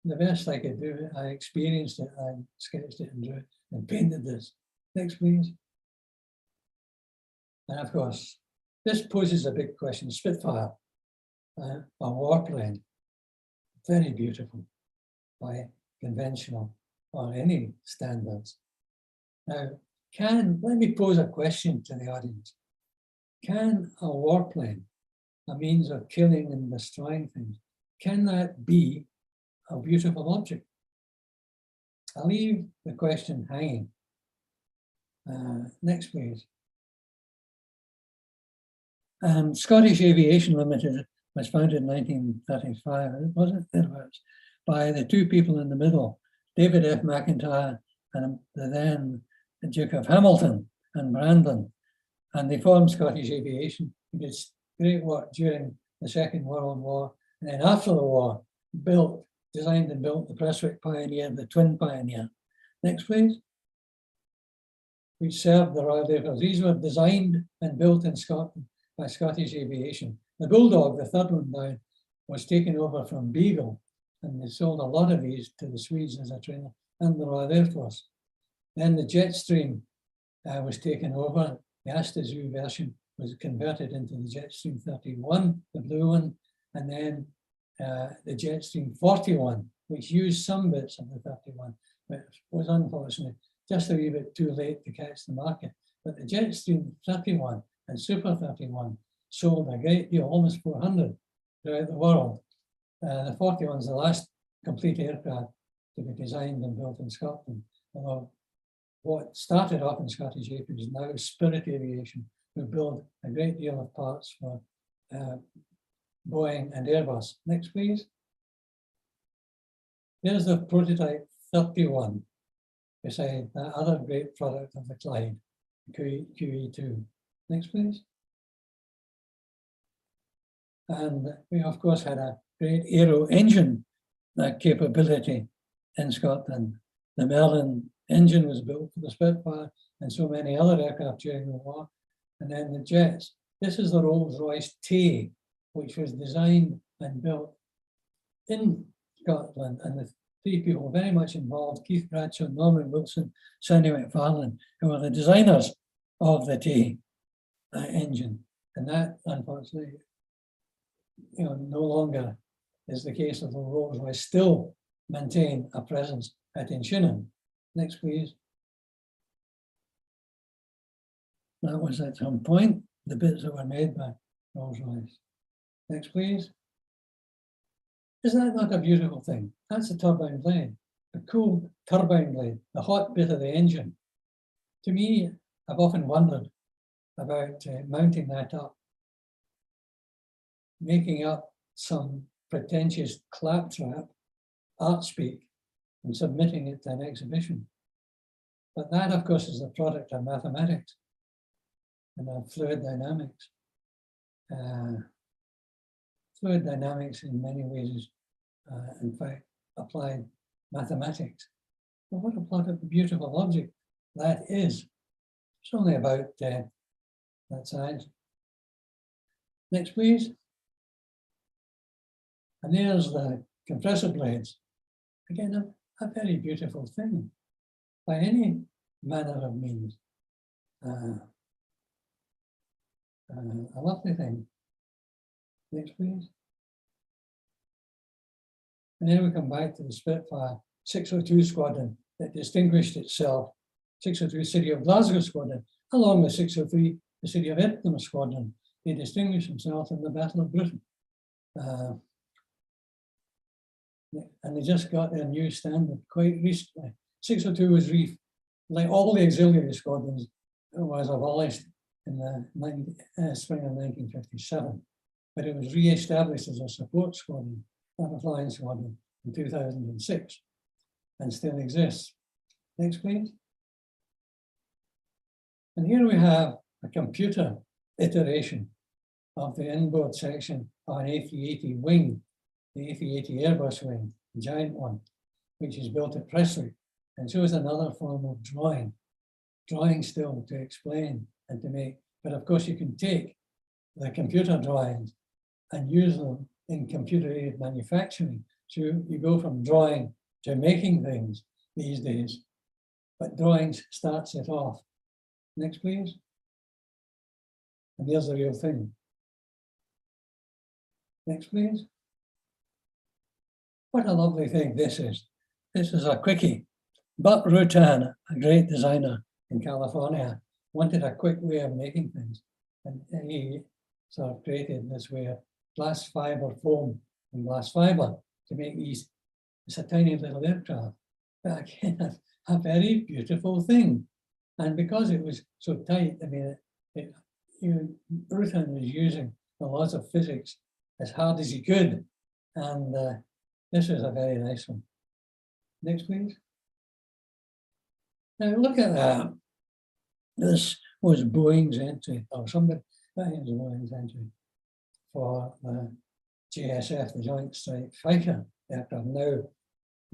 The best I could do, I experienced it, I sketched it and drew it and painted this. Next, please. And of course, this poses a big question. Spitfire, a warplane, very beautiful by conventional or any standards. Now, let me pose a question to the audience. Can a warplane, a means of killing and destroying things, can that be a beautiful object? I'll leave the question hanging. Next, please. Scottish Aviation Limited was founded in 1935, wasn't it? By the two people in the middle, David F. McIntyre and the then Duke of Hamilton and Brandon. And they formed Scottish Aviation. He did great work during the Second World War. And then after the war, designed and built the Prestwick Pioneer, the Twin Pioneer. Next, please. Which served the Royal Air Force. These were designed and built in Scotland by Scottish Aviation. The Bulldog, the third one down, was taken over from Beagle, and they sold a lot of these to the Swedes as a trainer and the Royal Air Force. Then the Jetstream was taken over. The Asta Zoo version was converted into the Jetstream 31, the blue one, and then the Jetstream 41, which used some bits of the 31, but was unfortunately just a wee bit too late to catch the market. But the Jetstream 31 and Super 31 sold a great deal, almost 400 throughout the world. The 41 is the last complete aircraft to be designed and built in Scotland. Although what started off in Scottish Aviation is now Spirit Aviation, who build a great deal of parts for Boeing and Airbus. Next, please. Here's the prototype 31, beside that other great product of the Clyde. QE2. Next, please. And we, of course, had a great aero engine capability in Scotland. The Merlin engine was built for the Spitfire and so many other aircraft during the war. And then the jets. This is the Rolls-Royce Tay, which was designed and built in Scotland. And the three people very much involved, Keith Bradshaw, Norman Wilson, Sandy McFarlane, who were the designers of the Tay engine. And that, unfortunately, no longer is the case of the Rolls-Royce. Still maintain a presence at Inchinnan. Next, please. That was at some point the bits that were made by Rolls-Royce. Next, please. Isn't that not a beautiful thing? That's a turbine blade, a cool turbine blade, the hot bit of the engine. To me, I've often wondered about mounting that up, making up some pretentious claptrap, art speak, and submitting it to an exhibition. But that, of course, is the product of mathematics and of fluid dynamics. Fluid dynamics in many ways is, in fact, applied mathematics. But what a beautiful object that is. It's only about that size. Next, please. And there's the compressor blades. Again, a very beautiful thing by any manner of means. A lovely thing. Next, please. And then we come back to the Spitfire 602 squadron that distinguished itself, 602 City of Glasgow squadron, along with 603, the City of Ipswich squadron. They distinguished themselves in the Battle of Britain. And they just got their new standard quite recently. 602 was like all the auxiliary squadrons, was abolished in the spring of 1957, but it was re-established as a support squadron, not a flying squadron, in 2006, and still exists. Next, please. And here we have a computer iteration of the inboard section of an A380 wing, the A380 Airbus wing, the giant one, which is built at Presley, and shows another form of drawing still to explain and to make. But of course, you can take the computer drawings and use them in computer-aided manufacturing. So you go from drawing to making things these days, but drawings starts it off. Next, please. And there's the real thing. Next, please. What a lovely thing this is. This is a quickie. Buck Rutan, a great designer in California, wanted a quick way of making things. And he sort of created this way of glass fiber foam and glass fiber to make these. It's a tiny little aircraft. But again, a very beautiful thing. And because it was so tight, I mean, Rutan was using the laws of physics as hard as he could. And this is a very nice one. Next, please. Now look at that. This was Boeing's entry, or somebody, that is Boeing's entry for the JSF, the Joint Strike Fighter aircraft, now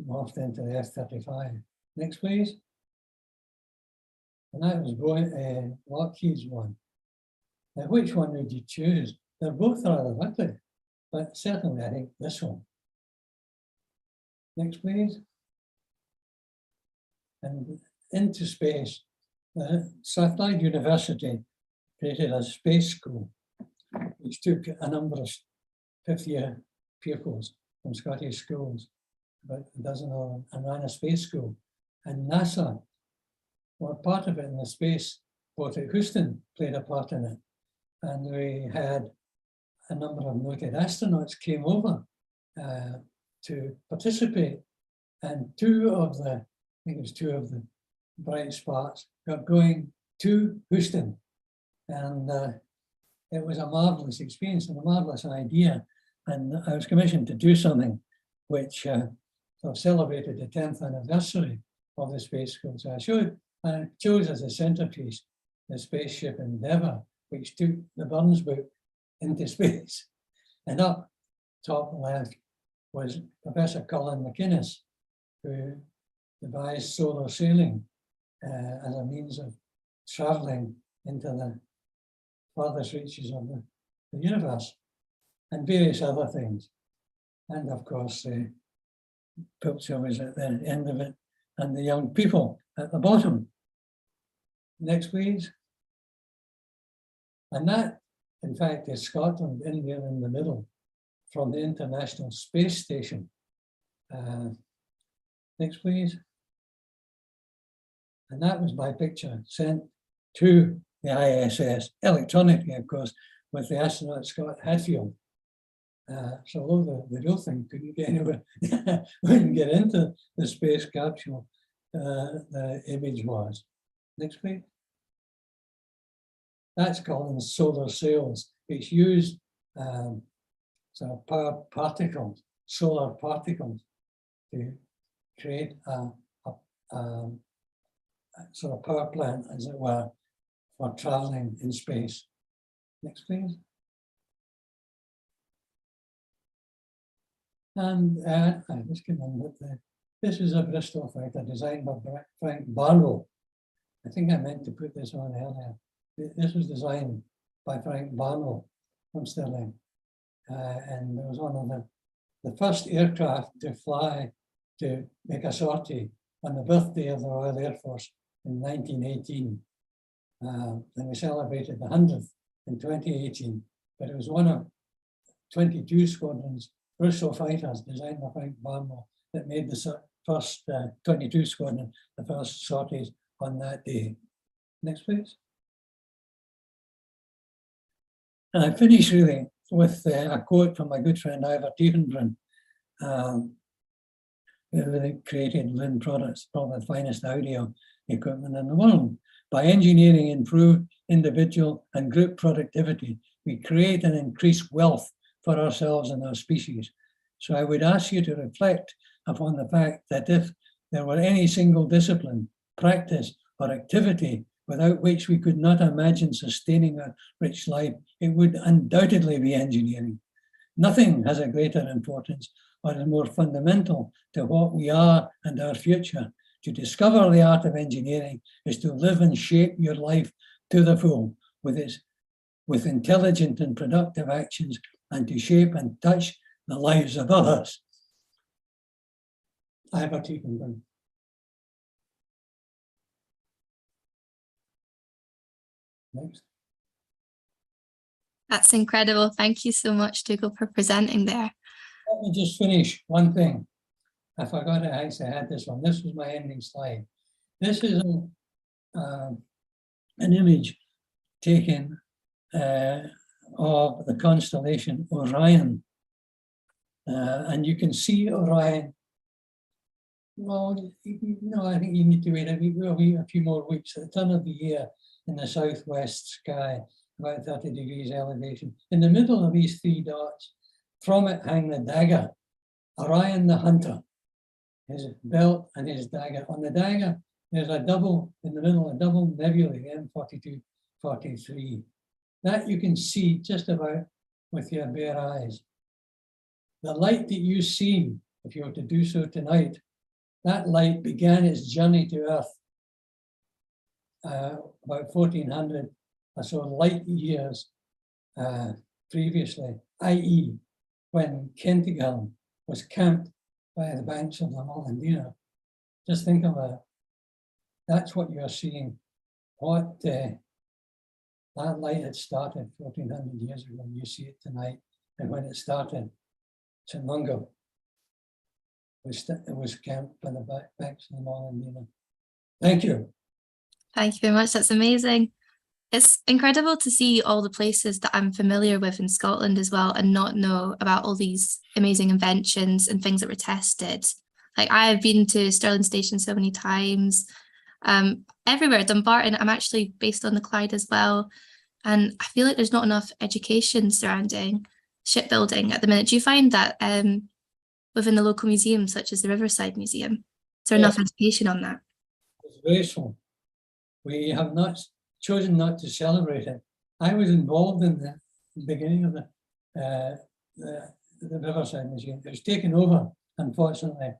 morphed into the F-35. Next, please. And that was Boeing, Lockheed's one. Now, which one would you choose? They're both rather ugly, but certainly I think this one. Next, please. And into space. Strathclyde University created a space school, which took a number of fifth-year pupils from Scottish schools, about a dozen of them, and ran a space school. And NASA were part of it, in the space port at Houston played a part in it. And we had a number of noted astronauts came over to participate. And two of the bright sparks got going to Houston. And it was a marvelous experience and a marvelous idea. And I was commissioned to do something which sort of celebrated the 10th anniversary of the space school. So I chose as a centerpiece the spaceship Endeavour, which took the Burns book into space. And up top left was Professor Colin McInnes, who devised solar sailing as a means of traveling into the farthest reaches of the universe, and various other things. And of course, Pilcher was at the end of it, and the young people at the bottom. Next, please. And that, in fact, is Scotland, India in the middle, from the International Space Station. Next, please. And that was my picture sent to the ISS, electronically, of course, with the astronaut Scott Hadfield. So although the real thing couldn't get anywhere, wouldn't get into the space capsule, the image was. Next, please. That's called solar sails. It's used sort of power particles, solar particles, to create a sort of power plant, as it were, for traveling in space. Next, please. And this came on with this is a Bristol fighter designed by Frank Barlow. I think I meant to put this on earlier. This was designed by Frank Barlow from Stirling, and it was one of the first aircraft to fly to make a sortie on the birthday of the Royal Air Force in 1918. And we celebrated the 100th in 2018, but it was one of 22 squadrons, Bristol fighters designed by Frank Barlow, that made the first 22 squadron, the first sorties on that day. Next, please. And I finish really with a quote from my good friend Ivor Tiefenbrun, who created Lynn products, probably the finest audio equipment in the world. By engineering improved individual and group productivity, we create and increase wealth for ourselves and our species. So I would ask you to reflect upon the fact that if there were any single discipline, practice, or activity without which we could not imagine sustaining a rich life, it would undoubtedly be engineering. Nothing has a greater importance or is more fundamental to what we are and our future. To discover the art of engineering is to live and shape your life to the full with intelligent and productive actions, and to shape and touch the lives of others. Ivor Tiefenbrun. Next. That's incredible. Thank you so much, Dugald, for presenting there. Let me just finish one thing. I forgot I actually had this one. This was my ending slide. This is an image taken of the constellation Orion. And you can see Orion. Well, no, I think you need to wait a few more weeks. At the turn of the year in the southwest sky, about 30 degrees elevation. In the middle of these three dots, from it hang the dagger, Orion the hunter, his belt and his dagger. On the dagger, there's a double, in the middle, a double nebulae, M4243. That you can see just about with your bare eyes. The light that you see, if you were to do so tonight, that light began its journey to Earth about 1400 or so light years previously, i.e. when Kentigern was camped by the banks of the Molandina. Just think of that. That's what you're seeing. What that light had started 1400 years ago, and you see it tonight. And when it started, St. Mungo was camped by the banks of the Molandina. Thank you. Thank you very much. That's amazing. It's incredible to see all the places that I'm familiar with in Scotland as well, and not know about all these amazing inventions and things that were tested. Like, I have been to Stirling Station so many times, everywhere, Dumbarton. I'm actually based on the Clyde as well. And I feel like there's not enough education surrounding shipbuilding at the minute. Do you find that within the local museums, such as the Riverside Museum, is there enough education on that? It's graceful. We have not chosen not to celebrate it. I was involved in the beginning of the Riverside Museum. It was taken over, unfortunately,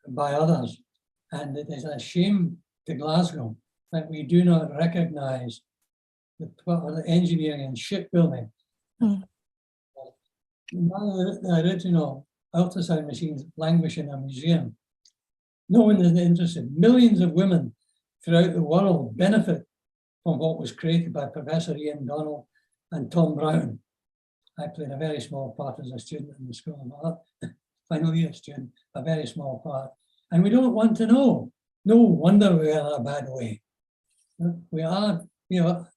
by others. And it is a shame to Glasgow that we do not recognise the engineering and shipbuilding. Mm. None of the original ultrasound machines languish in a museum. No one is interested. Millions of women throughout the world benefit from what was created by Professor Ian Donnell and Tom Brown. I played a very small part as a student in the School of Art, final year student, a very small part. And we don't want to know. No wonder we are in a bad way. We are, you know,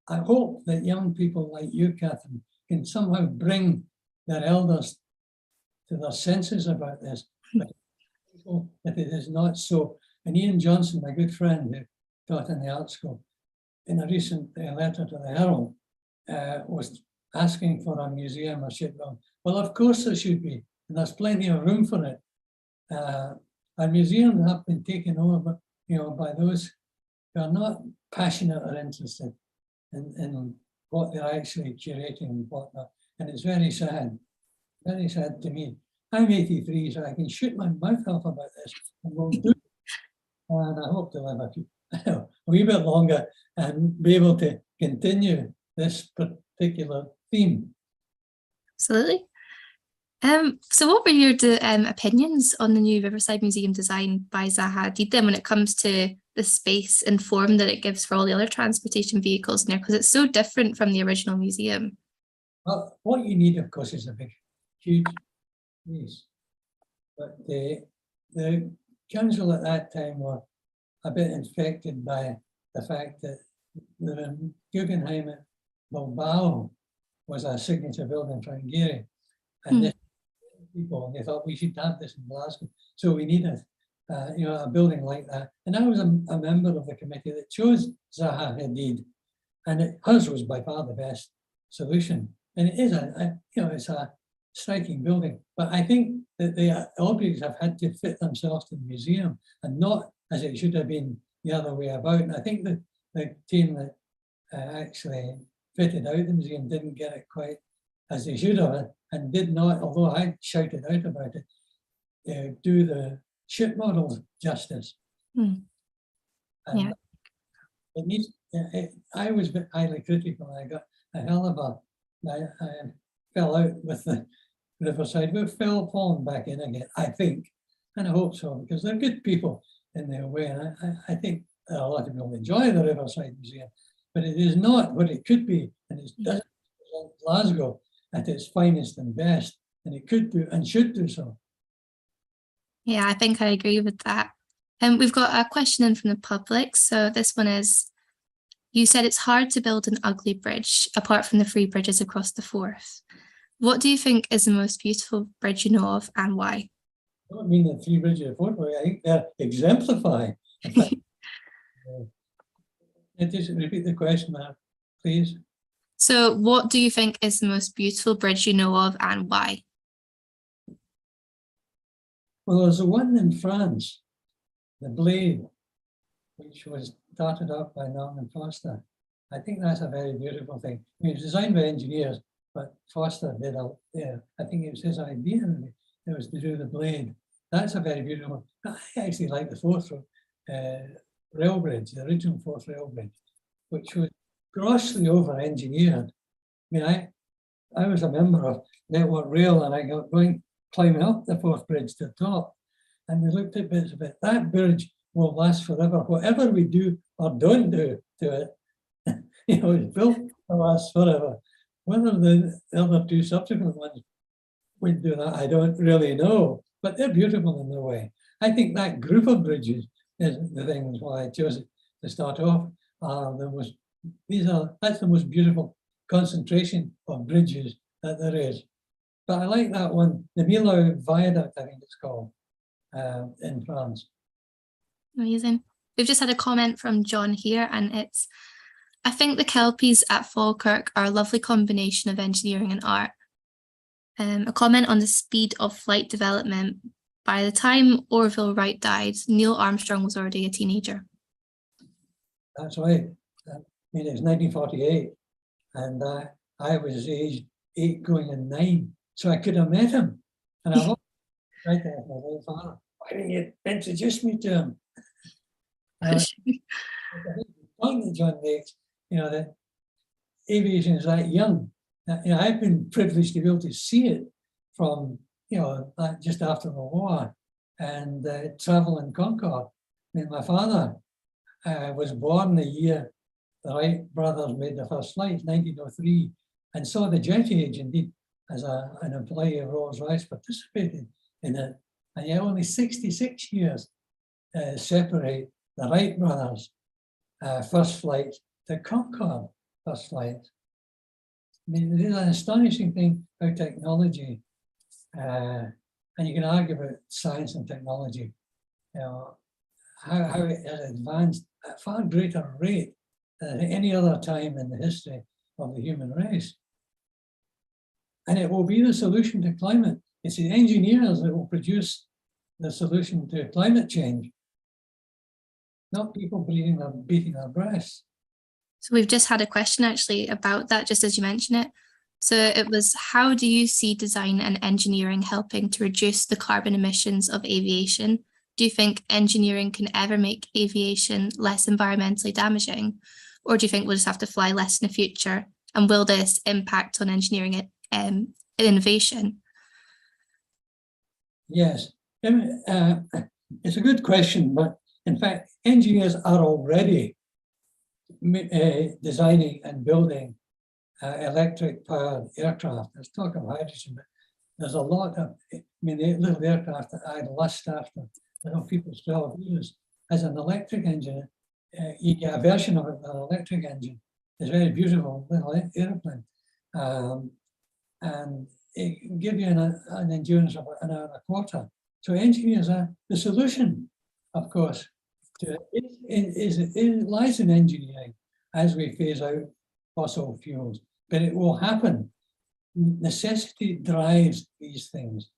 I hope that young people like you, Catherine, can somehow bring their elders to their senses about this. But if it is not so, and Ian Johnson, my good friend who taught in the art school, in a recent letter to the Herald, was asking for a museum or shipbuilding. Well, of course there should be, and there's plenty of room for it. Our museums have been taken over, you know, by those who are not passionate or interested in what they're actually curating and whatnot. And it's very sad to me. I'm 83, so I can shoot my mouth off about this and won't do it. And I hope to live a wee bit longer and be able to continue this particular theme. Absolutely. So what were your opinions on the new Riverside Museum design by Zaha Hadid then when it comes to the space and form that it gives for all the other transportation vehicles in there, because it's so different from the original museum? Well, what you need, of course, is a big, huge space. But the council at that time were a bit infected by the fact that the Guggenheim at Bilbao was a signature building for Hungary. And people, they thought we should have this in Glasgow. So we needed you know, a building like that. And I was a member of the committee that chose Zaha Hadid. And hers was by far the best solution. And it is you know, it's a striking building. But I think that the objects have had to fit themselves to the museum and not as it should have been the other way about. And I think that the team that actually fitted out the museum didn't get it quite as they should have, and did not, although I shouted out about it, do the ship models justice. Mm. And Yeah. it needs, I was highly critical. I got a hell of a, I fell out with the Riverside. We've fallen back in again, I think, and I hope so, because they're good people in their way. And I think a lot of people enjoy the Riverside Museum, but it is not what it could be, and it doesn't represent Glasgow at its finest and best, and it could do and should do so. Yeah, I think I agree with that. And we've got a question in from the public. So this one is, you said it's hard to build an ugly bridge apart from the free bridges across the Forth. What do you think is the most beautiful bridge you know of, and why? I don't mean the three bridges of Forth, I think they exemplify. Just repeat the question, please. So what do you think is the most beautiful bridge you know of, and why? Well, there's the one in France, the Blade, which was started up by Norman Foster. I think that's a very beautiful thing. I mean, it's designed by engineers, but Foster did I think it was his idea. It was to do the Blade. That's a very beautiful. I actually like the Forth rail bridge, the original Forth rail bridge, which was grossly over-engineered. I mean, I was a member of Network Rail, and I got going climbing up the Forth bridge to the top, and we looked at bits of it. That bridge will last forever. Whatever we do or don't do to it, you know, it's built to last forever. Whether the other two subsequent ones would do that, I don't really know, but they're beautiful in their way. I think that group of bridges is the things why I chose it to start off. That's the most beautiful concentration of bridges that there is. But I like that one, the Millau Viaduct, I think it's called, in France. Amazing. We've just had a comment from John here, and it's, I think the Kelpies at Falkirk are a lovely combination of engineering and art. A comment on the speed of flight development. By the time Orville Wright died, Neil Armstrong was already a teenager. That's right. mean, it's 1948, and I was aged 8 going on 9, so I could have met him. And I've always tried to ask my little father, why didn't you introduce me to him? I think the point that John makes, that aviation is that young. I've been privileged to be able to see it from, just after the war and travel and conquer. I mean, my father was born the year the Wright brothers made the first flight, 1903, and saw the jet age indeed as an employee of Rolls-Royce, participated in it. And yet only 66 years separate the Wright brothers' first flight to Concorde first flight. I mean, it is an astonishing thing how technology, and you can argue about science and technology, how it has advanced at a far greater rate than at any other time in the history of the human race. And it will be the solution to climate. It's the engineers that will produce the solution to climate change, not people beating their breasts. So we've just had a question actually about that, just as you mentioned it. So it was, how do you see design and engineering helping to reduce the carbon emissions of aviation? Do you think engineering can ever make aviation less environmentally damaging? Or do you think we'll just have to fly less in the future? And will this impact on engineering innovation? Yes, it's a good question, but in fact, engineers are already designing and building electric-powered aircraft. There's talk of hydrogen, but there's a lot of, the little aircraft that I lust after, people still use as an electric engine. You get a version of it with an electric engine. It's a very beautiful little airplane. And it can give you an endurance of an hour and a quarter. So engineers are the solution, of course. It lies in engineering as we phase out fossil fuels, but it will happen. Necessity drives these things,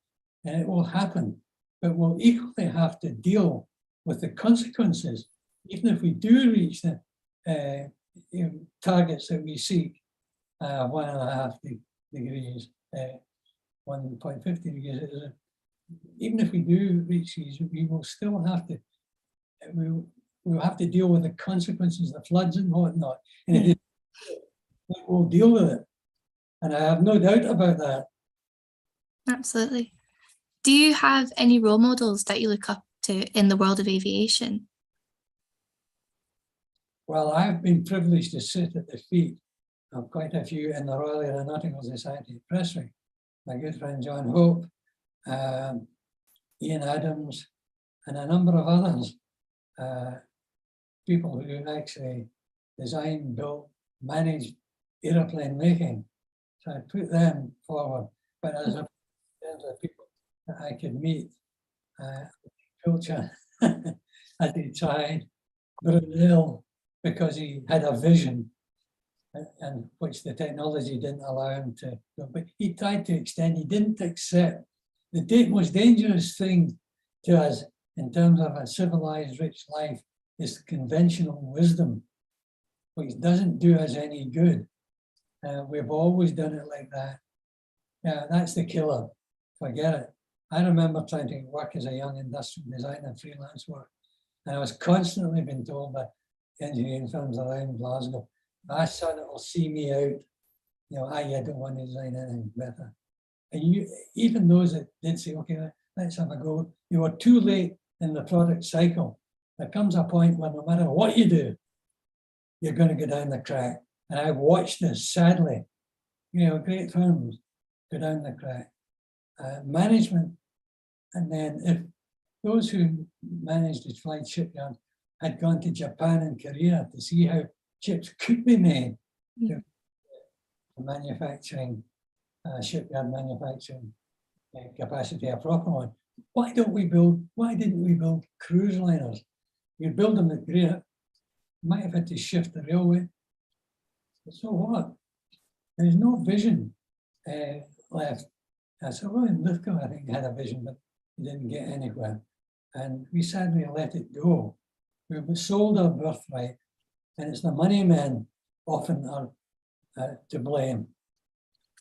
and it will happen, but we'll equally have to deal with the consequences, even if we do reach the targets that we seek, 1.5 degrees, 1.50 degrees. Even if we do reach these, we will still have to, we'll have to deal with the consequences, the floods and whatnot. And we'll deal with it. And I have no doubt about that. Absolutely. Do you have any role models that you look up to in the world of aviation? Well, I've been privileged to sit at the feet of quite a few in the Royal Aeronautical Society press ring. My good friend John Hope, Ian Adams, and a number of others, people who actually designed, built, managed aeroplane making. So I put them forward, but as a people that I could meet, culture, as he tried, Brunel, because he had a vision, and which the technology didn't allow him to go. But he tried to extend, he didn't accept. The most dangerous thing to us in terms of a civilized, rich life is conventional wisdom, which doesn't do us any good. We've always done it like that. Yeah, that's the killer. Forget it. I remember trying to work as a young industrial designer, freelance work, and I was constantly being told by engineering firms around Glasgow, my son will see me out. I don't want to design anything better. And even those that did say, okay, let's have a go, you were too late in the product cycle. There comes a point where no matter what you do, you're going to go down the crack. And I've watched this, sadly, great firms go down the crack. Management, and then if those who managed the flight shipyard had gone to Japan and Korea to see how chips could be made, manufacturing, shipyard manufacturing capacity, a proper one. Why didn't we build cruise liners? You build them at great, might have had to shift the railway. But so what? There's no vision left. So William Lithgow, I think, had a vision, but he didn't get anywhere. And we sadly let it go. We sold our birthright, and it's the money men often are to blame.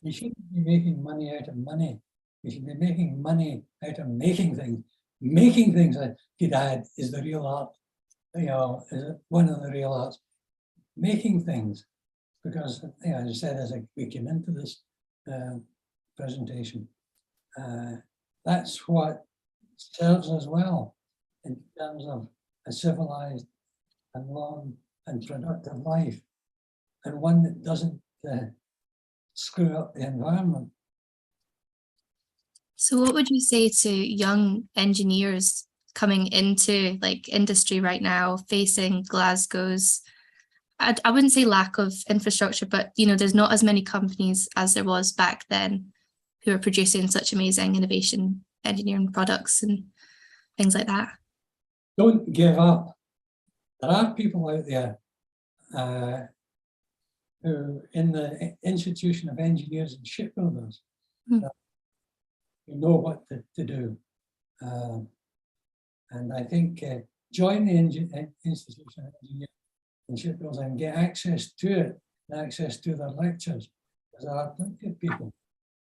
You shouldn't be making money out of money. You should be making money out of making things. Making things, I could add, is the real art. You know, is one of the real arts. Making things, because as I said, as we came into this presentation, that's what serves us well in terms of a civilized and long and productive life, and one that doesn't screw up the environment. So what would you say to young engineers coming into like industry right now, facing Glasgow's, I wouldn't say lack of infrastructure, but you know, there's not as many companies as there was back then who are producing such amazing innovation engineering products and things like that? Don't give up. There are people out there who, in the institution of engineers and shipbuilders, who know what to do. And I think join the institution of engineers and shipbuilders and get access to it, and access to their lectures. Because there are plenty of people.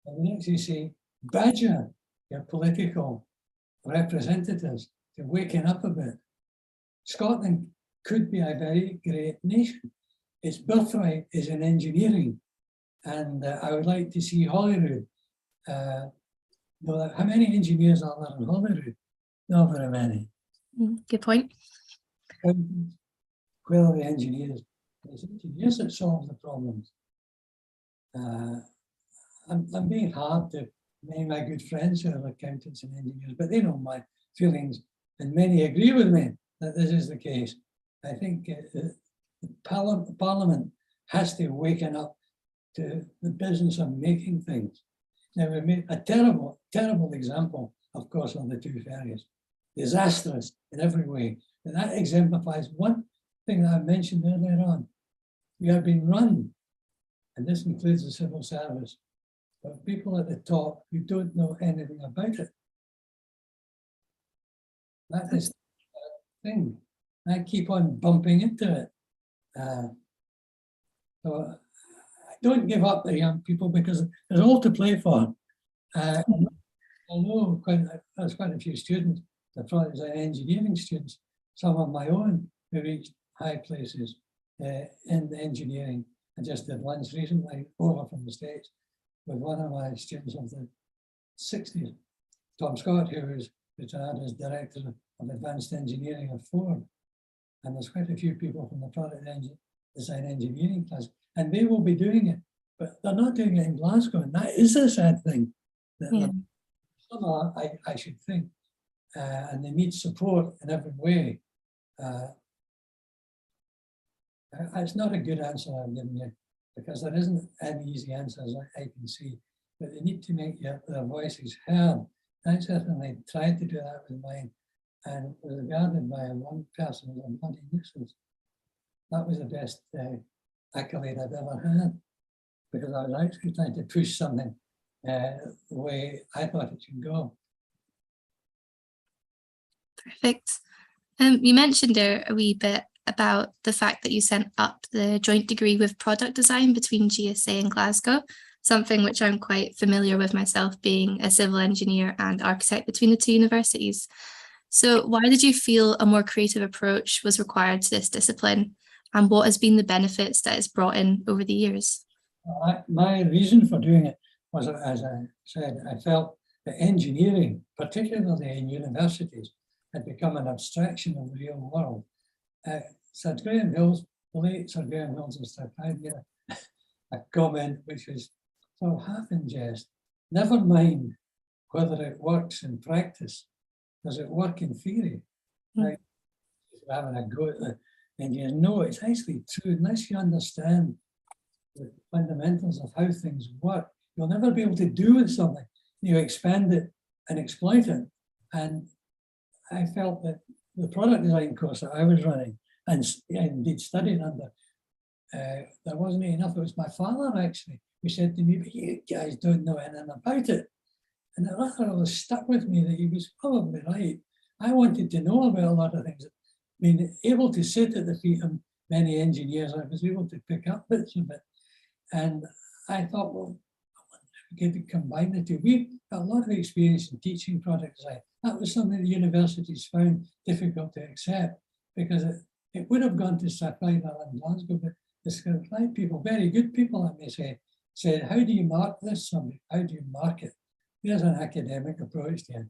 And they actually say, badger your political representatives to waken up a bit. Scotland could be a very great nation. Its birthright is in engineering. And I would like to see Holyrood. How many engineers are there in Holyrood? Not very many. Good point. Where are the engineers? It's engineers that solve the problems. I'm being hard to many of my good friends who are accountants and engineers, but they know my feelings, and many agree with me that this is the case. I think the Parliament has to waken up to the business of making things. Now, we made a terrible, terrible example, of course, of the two ferries. Disastrous in every way. And that exemplifies one thing that I mentioned earlier on. We have been run, and this includes the civil service, by people at the top who don't know anything about it. That is the thing. I keep on bumping into it. So don't give up the young people, because there's all to play for. I know there's quite a few students, the product design engineering students, some of my own who reached high places in the engineering. I just did lunch recently over from the States with one of my students of the 60s, Tom Scott, who was retired as Director of Advanced Engineering of Ford. And there's quite a few people from the product design engineering class, and they will be doing it, but they're not doing it in Glasgow, and that is a sad thing. Some are, I should think, and they need support in every way. It's not a good answer I'm giving you, because there isn't any easy answers I can see, but they need to make their voices heard. I certainly tried to do that with mine, and was regarded by one person as a bloody nuisance. That was the best accolade I've ever had, because I was actually trying to push something the way I thought it should go. Perfect. You mentioned there a wee bit about the fact that you sent up the joint degree with product design between GSA and Glasgow, something which I'm quite familiar with myself, being a civil engineer and architect between the two universities. So why did you feel a more creative approach was required to this discipline, and what has been the benefits that it's brought in over the years? My reason for doing it was, as I said, I felt that engineering, particularly in universities, had become an abstraction of the real world. Sir Graham Hills, the late Sir Graham Hills, had made a comment which was sort of half in jest. Never mind whether it works in practice, does it work in theory? Like, having a go at the engineers. No, it's actually true. Unless you understand the fundamentals of how things work, you'll never be able to do with something. You expand it and exploit it. And I felt that the product design course that I was running, and indeed studied under, there wasn't enough. It was my father actually who said to me, "But you guys don't know anything about it." And that rather stuck with me, that he was probably right. I wanted to know about a lot of things. I mean, able to sit at the feet of many engineers, I was able to pick up bits of it. And I thought, well, I wonder if we could combine the two. We've got a lot of experience in teaching product design. That was something the universities found difficult to accept, because it would have gone to Strathclyde and Glasgow, but the Strathclyde people, very good people, I may say, said, how do you mark this subject? How do you mark it? There's an academic approach to it.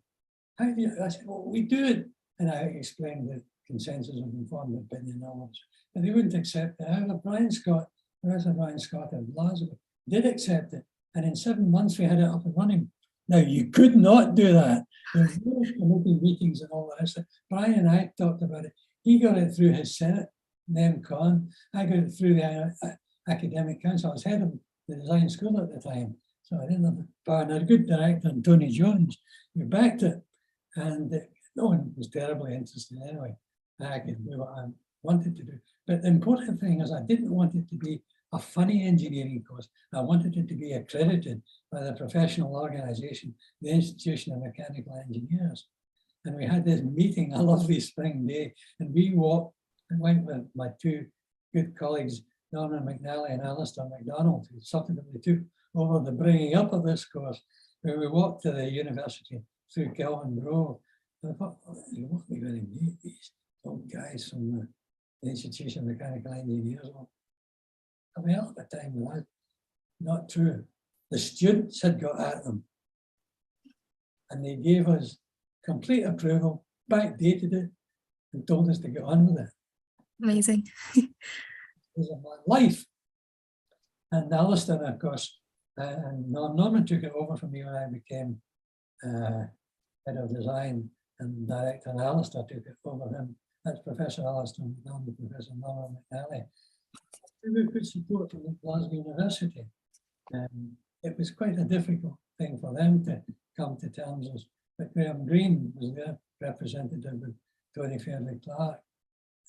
How do you? I said, well, we do it. And I explained the consensus of informed opinion knowledge, but they wouldn't accept it. However, Professor Brian Scott of Glasgow did accept it. And in 7 months, we had it up and running. Now, you could not do that. There's committee meetings and all the rest. Brian and I talked about it. He got it through his Senate, NEMCON. I got it through the Academic Council. I was head of the design school at the time. So I didn't have the power. And I had a good director, Tony Jones, who backed it. And no one was terribly interested anyway. I could do what I wanted to do. But the important thing is I didn't want it to be a funny engineering course. I wanted it to be accredited by the professional organization, the Institution of Mechanical Engineers. And we had this meeting, a lovely spring day, and we walked and went with my two good colleagues, Norman McNally and Alistair MacDonald, who subsequently took over the bringing up of this course, where we walked to the university through Kelvin Grove. And I thought, what are we going to meet these old guys from the Institution of Mechanical Engineers? Well, at the time, that's not true. The students had got at them, and they gave us complete approval, backdated it, and told us to get on with it. Amazing. It was my life. And Alistair, of course, and Norman took it over from me when I became head of design and director, and Alistair took it over him. That's Professor Alistair McDonald, Professor Norman McNally. We could support from the Glasgow University. It was quite a difficult thing for them to come to terms with, but Graham Greene was their representative with Tony Fairley Clark.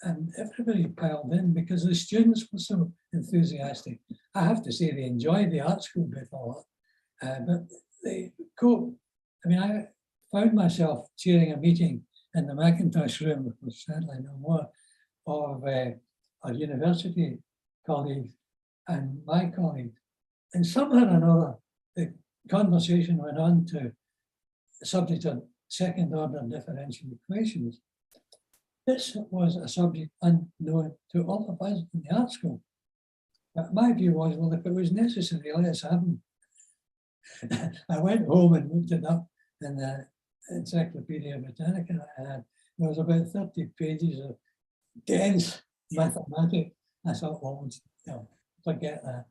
And everybody piled in because the students were so enthusiastic. I have to say they enjoyed the art school bit a lot, but they coped. I mean, I found myself chairing a meeting in the Macintosh room, which was sadly no more, of our university colleagues and my colleagues. And somehow or another, the conversation went on to the subject of second order differential equations. This was a subject unknown to all of us in the art school. But my view was, well, if it was necessary, let's have them. I went home and looked it up in the Encyclopedia Britannica I had. There was about 30 pages of dense mathematics. I thought, well, forget that.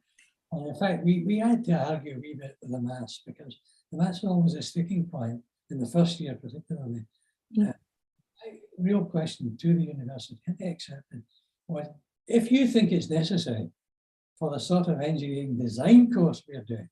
And in fact, we had to argue a wee bit with the maths, because the maths was always a sticking point in the first year, particularly. My real question to the university, and they accepted, was if you think it's necessary for the sort of engineering design course we're doing,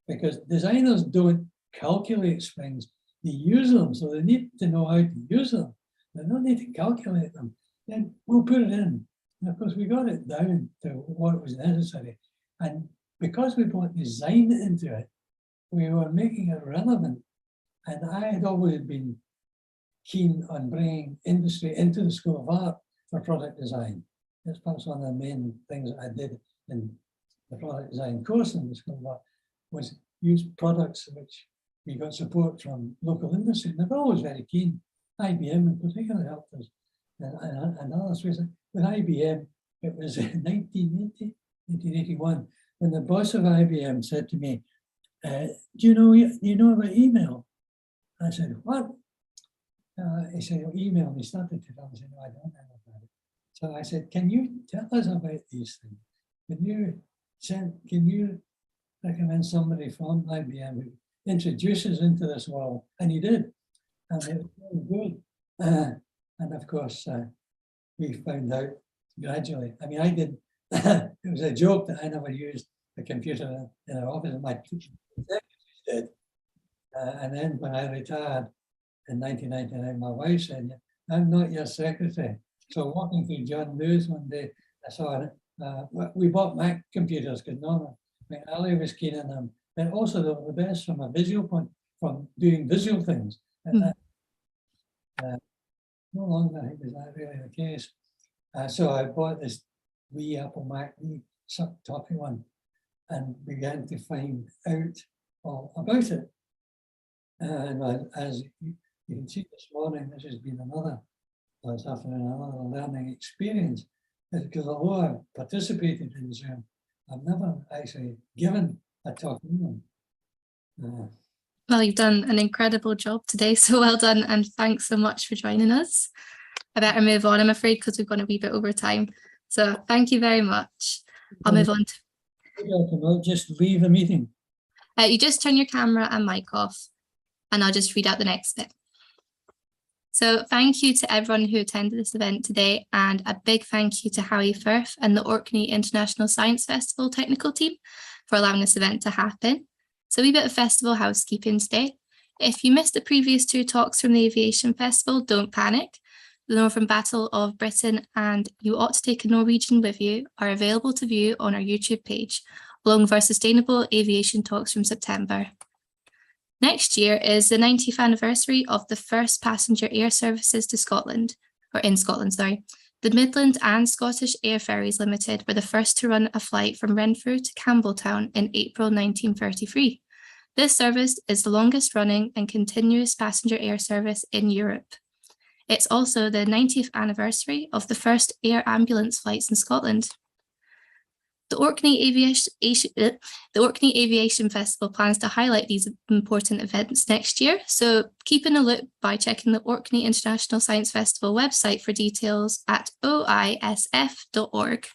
because designers don't calculate springs, they use them, so they need to know how to use them. They don't need to calculate them. Then we'll put it in. And of course, we got it down to what was necessary. And because we brought design into it, we were making it relevant. And I had always been keen on bringing industry into the School of Art for product design. That's perhaps one of the main things that I did in the product design course in the School of Art, was use products which we got support from local industry. And they were always very keen. IBM in particular helped us. And others. With IBM, it was in 1981, when the boss of IBM said to me, do you know about email? I said, what? He said, oh, email. He started to tell me, I said, no, I don't know about it. So I said, can you tell us about these things? Can you recommend somebody from IBM who introduces into this world? And he did. And it was very good. And of course, we found out gradually. I mean, I did, it was a joke that I never used a computer in an office, and my teacher did. And then when I retired in 1999, my wife said, I'm not your secretary. So walking through John Lewis one day, I saw it. We bought Mac computers because Norman McNally was keen on them. And also they were the best from a visual point, from doing visual things. And that, no longer, I think, is that really the case. So I bought this wee Apple Mac, wee toppy one, and began to find out all about it. And as you can see this morning, this has been another learning experience. Because although I've participated in Zoom, I've never actually given a talk in them. Well, you've done an incredible job today, so well done, and thanks so much for joining us. I better move on, I'm afraid, because we've gone a wee bit over time. So thank you very much. I'll move on to... I'll just leave the meeting. You just turn your camera and mic off, and I'll just read out the next bit. So thank you to everyone who attended this event today, and a big thank you to Howie Firth and the Orkney International Science Festival technical team for allowing this event to happen. So a wee bit of festival housekeeping today. If you missed the previous 2 talks from the Aviation Festival, don't panic. The Northern Battle of Britain and You Ought to Take a Norwegian With You are available to view on our YouTube page, along with our Sustainable Aviation talks from September. Next year is the 90th anniversary of the first passenger air services to Scotland, or in Scotland, sorry. The Midland and Scottish Air Ferries Limited were the first to run a flight from Renfrew to Campbelltown in April 1933. This service is the longest running and continuous passenger air service in Europe. It's also the 90th anniversary of the first air ambulance flights in Scotland. The Orkney Aviation Festival plans to highlight these important events next year, so keep in the loop by checking the Orkney International Science Festival website for details at oisf.org.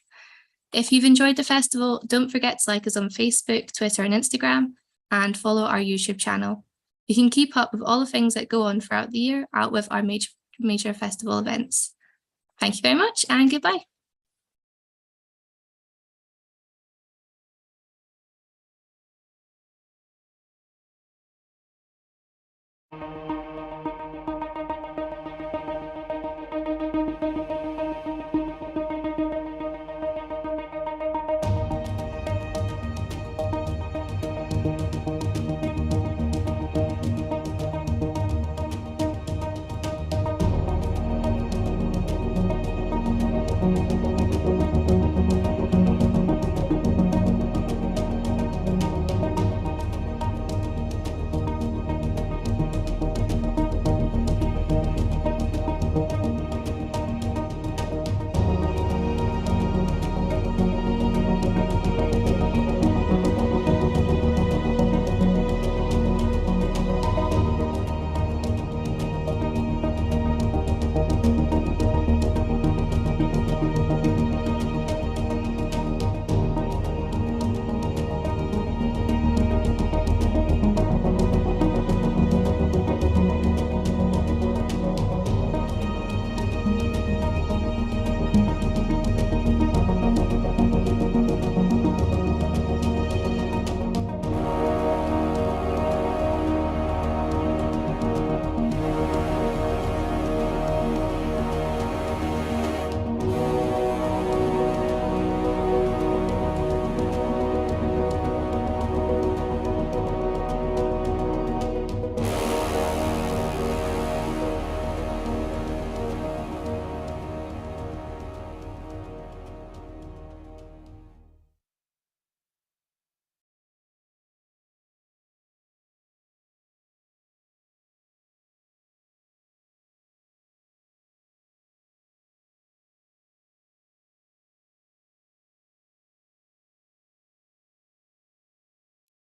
If you've enjoyed the festival, don't forget to like us on Facebook, Twitter and Instagram, and follow our YouTube channel. You can keep up with all the things that go on throughout the year out with our major festival events. Thank you very much and goodbye.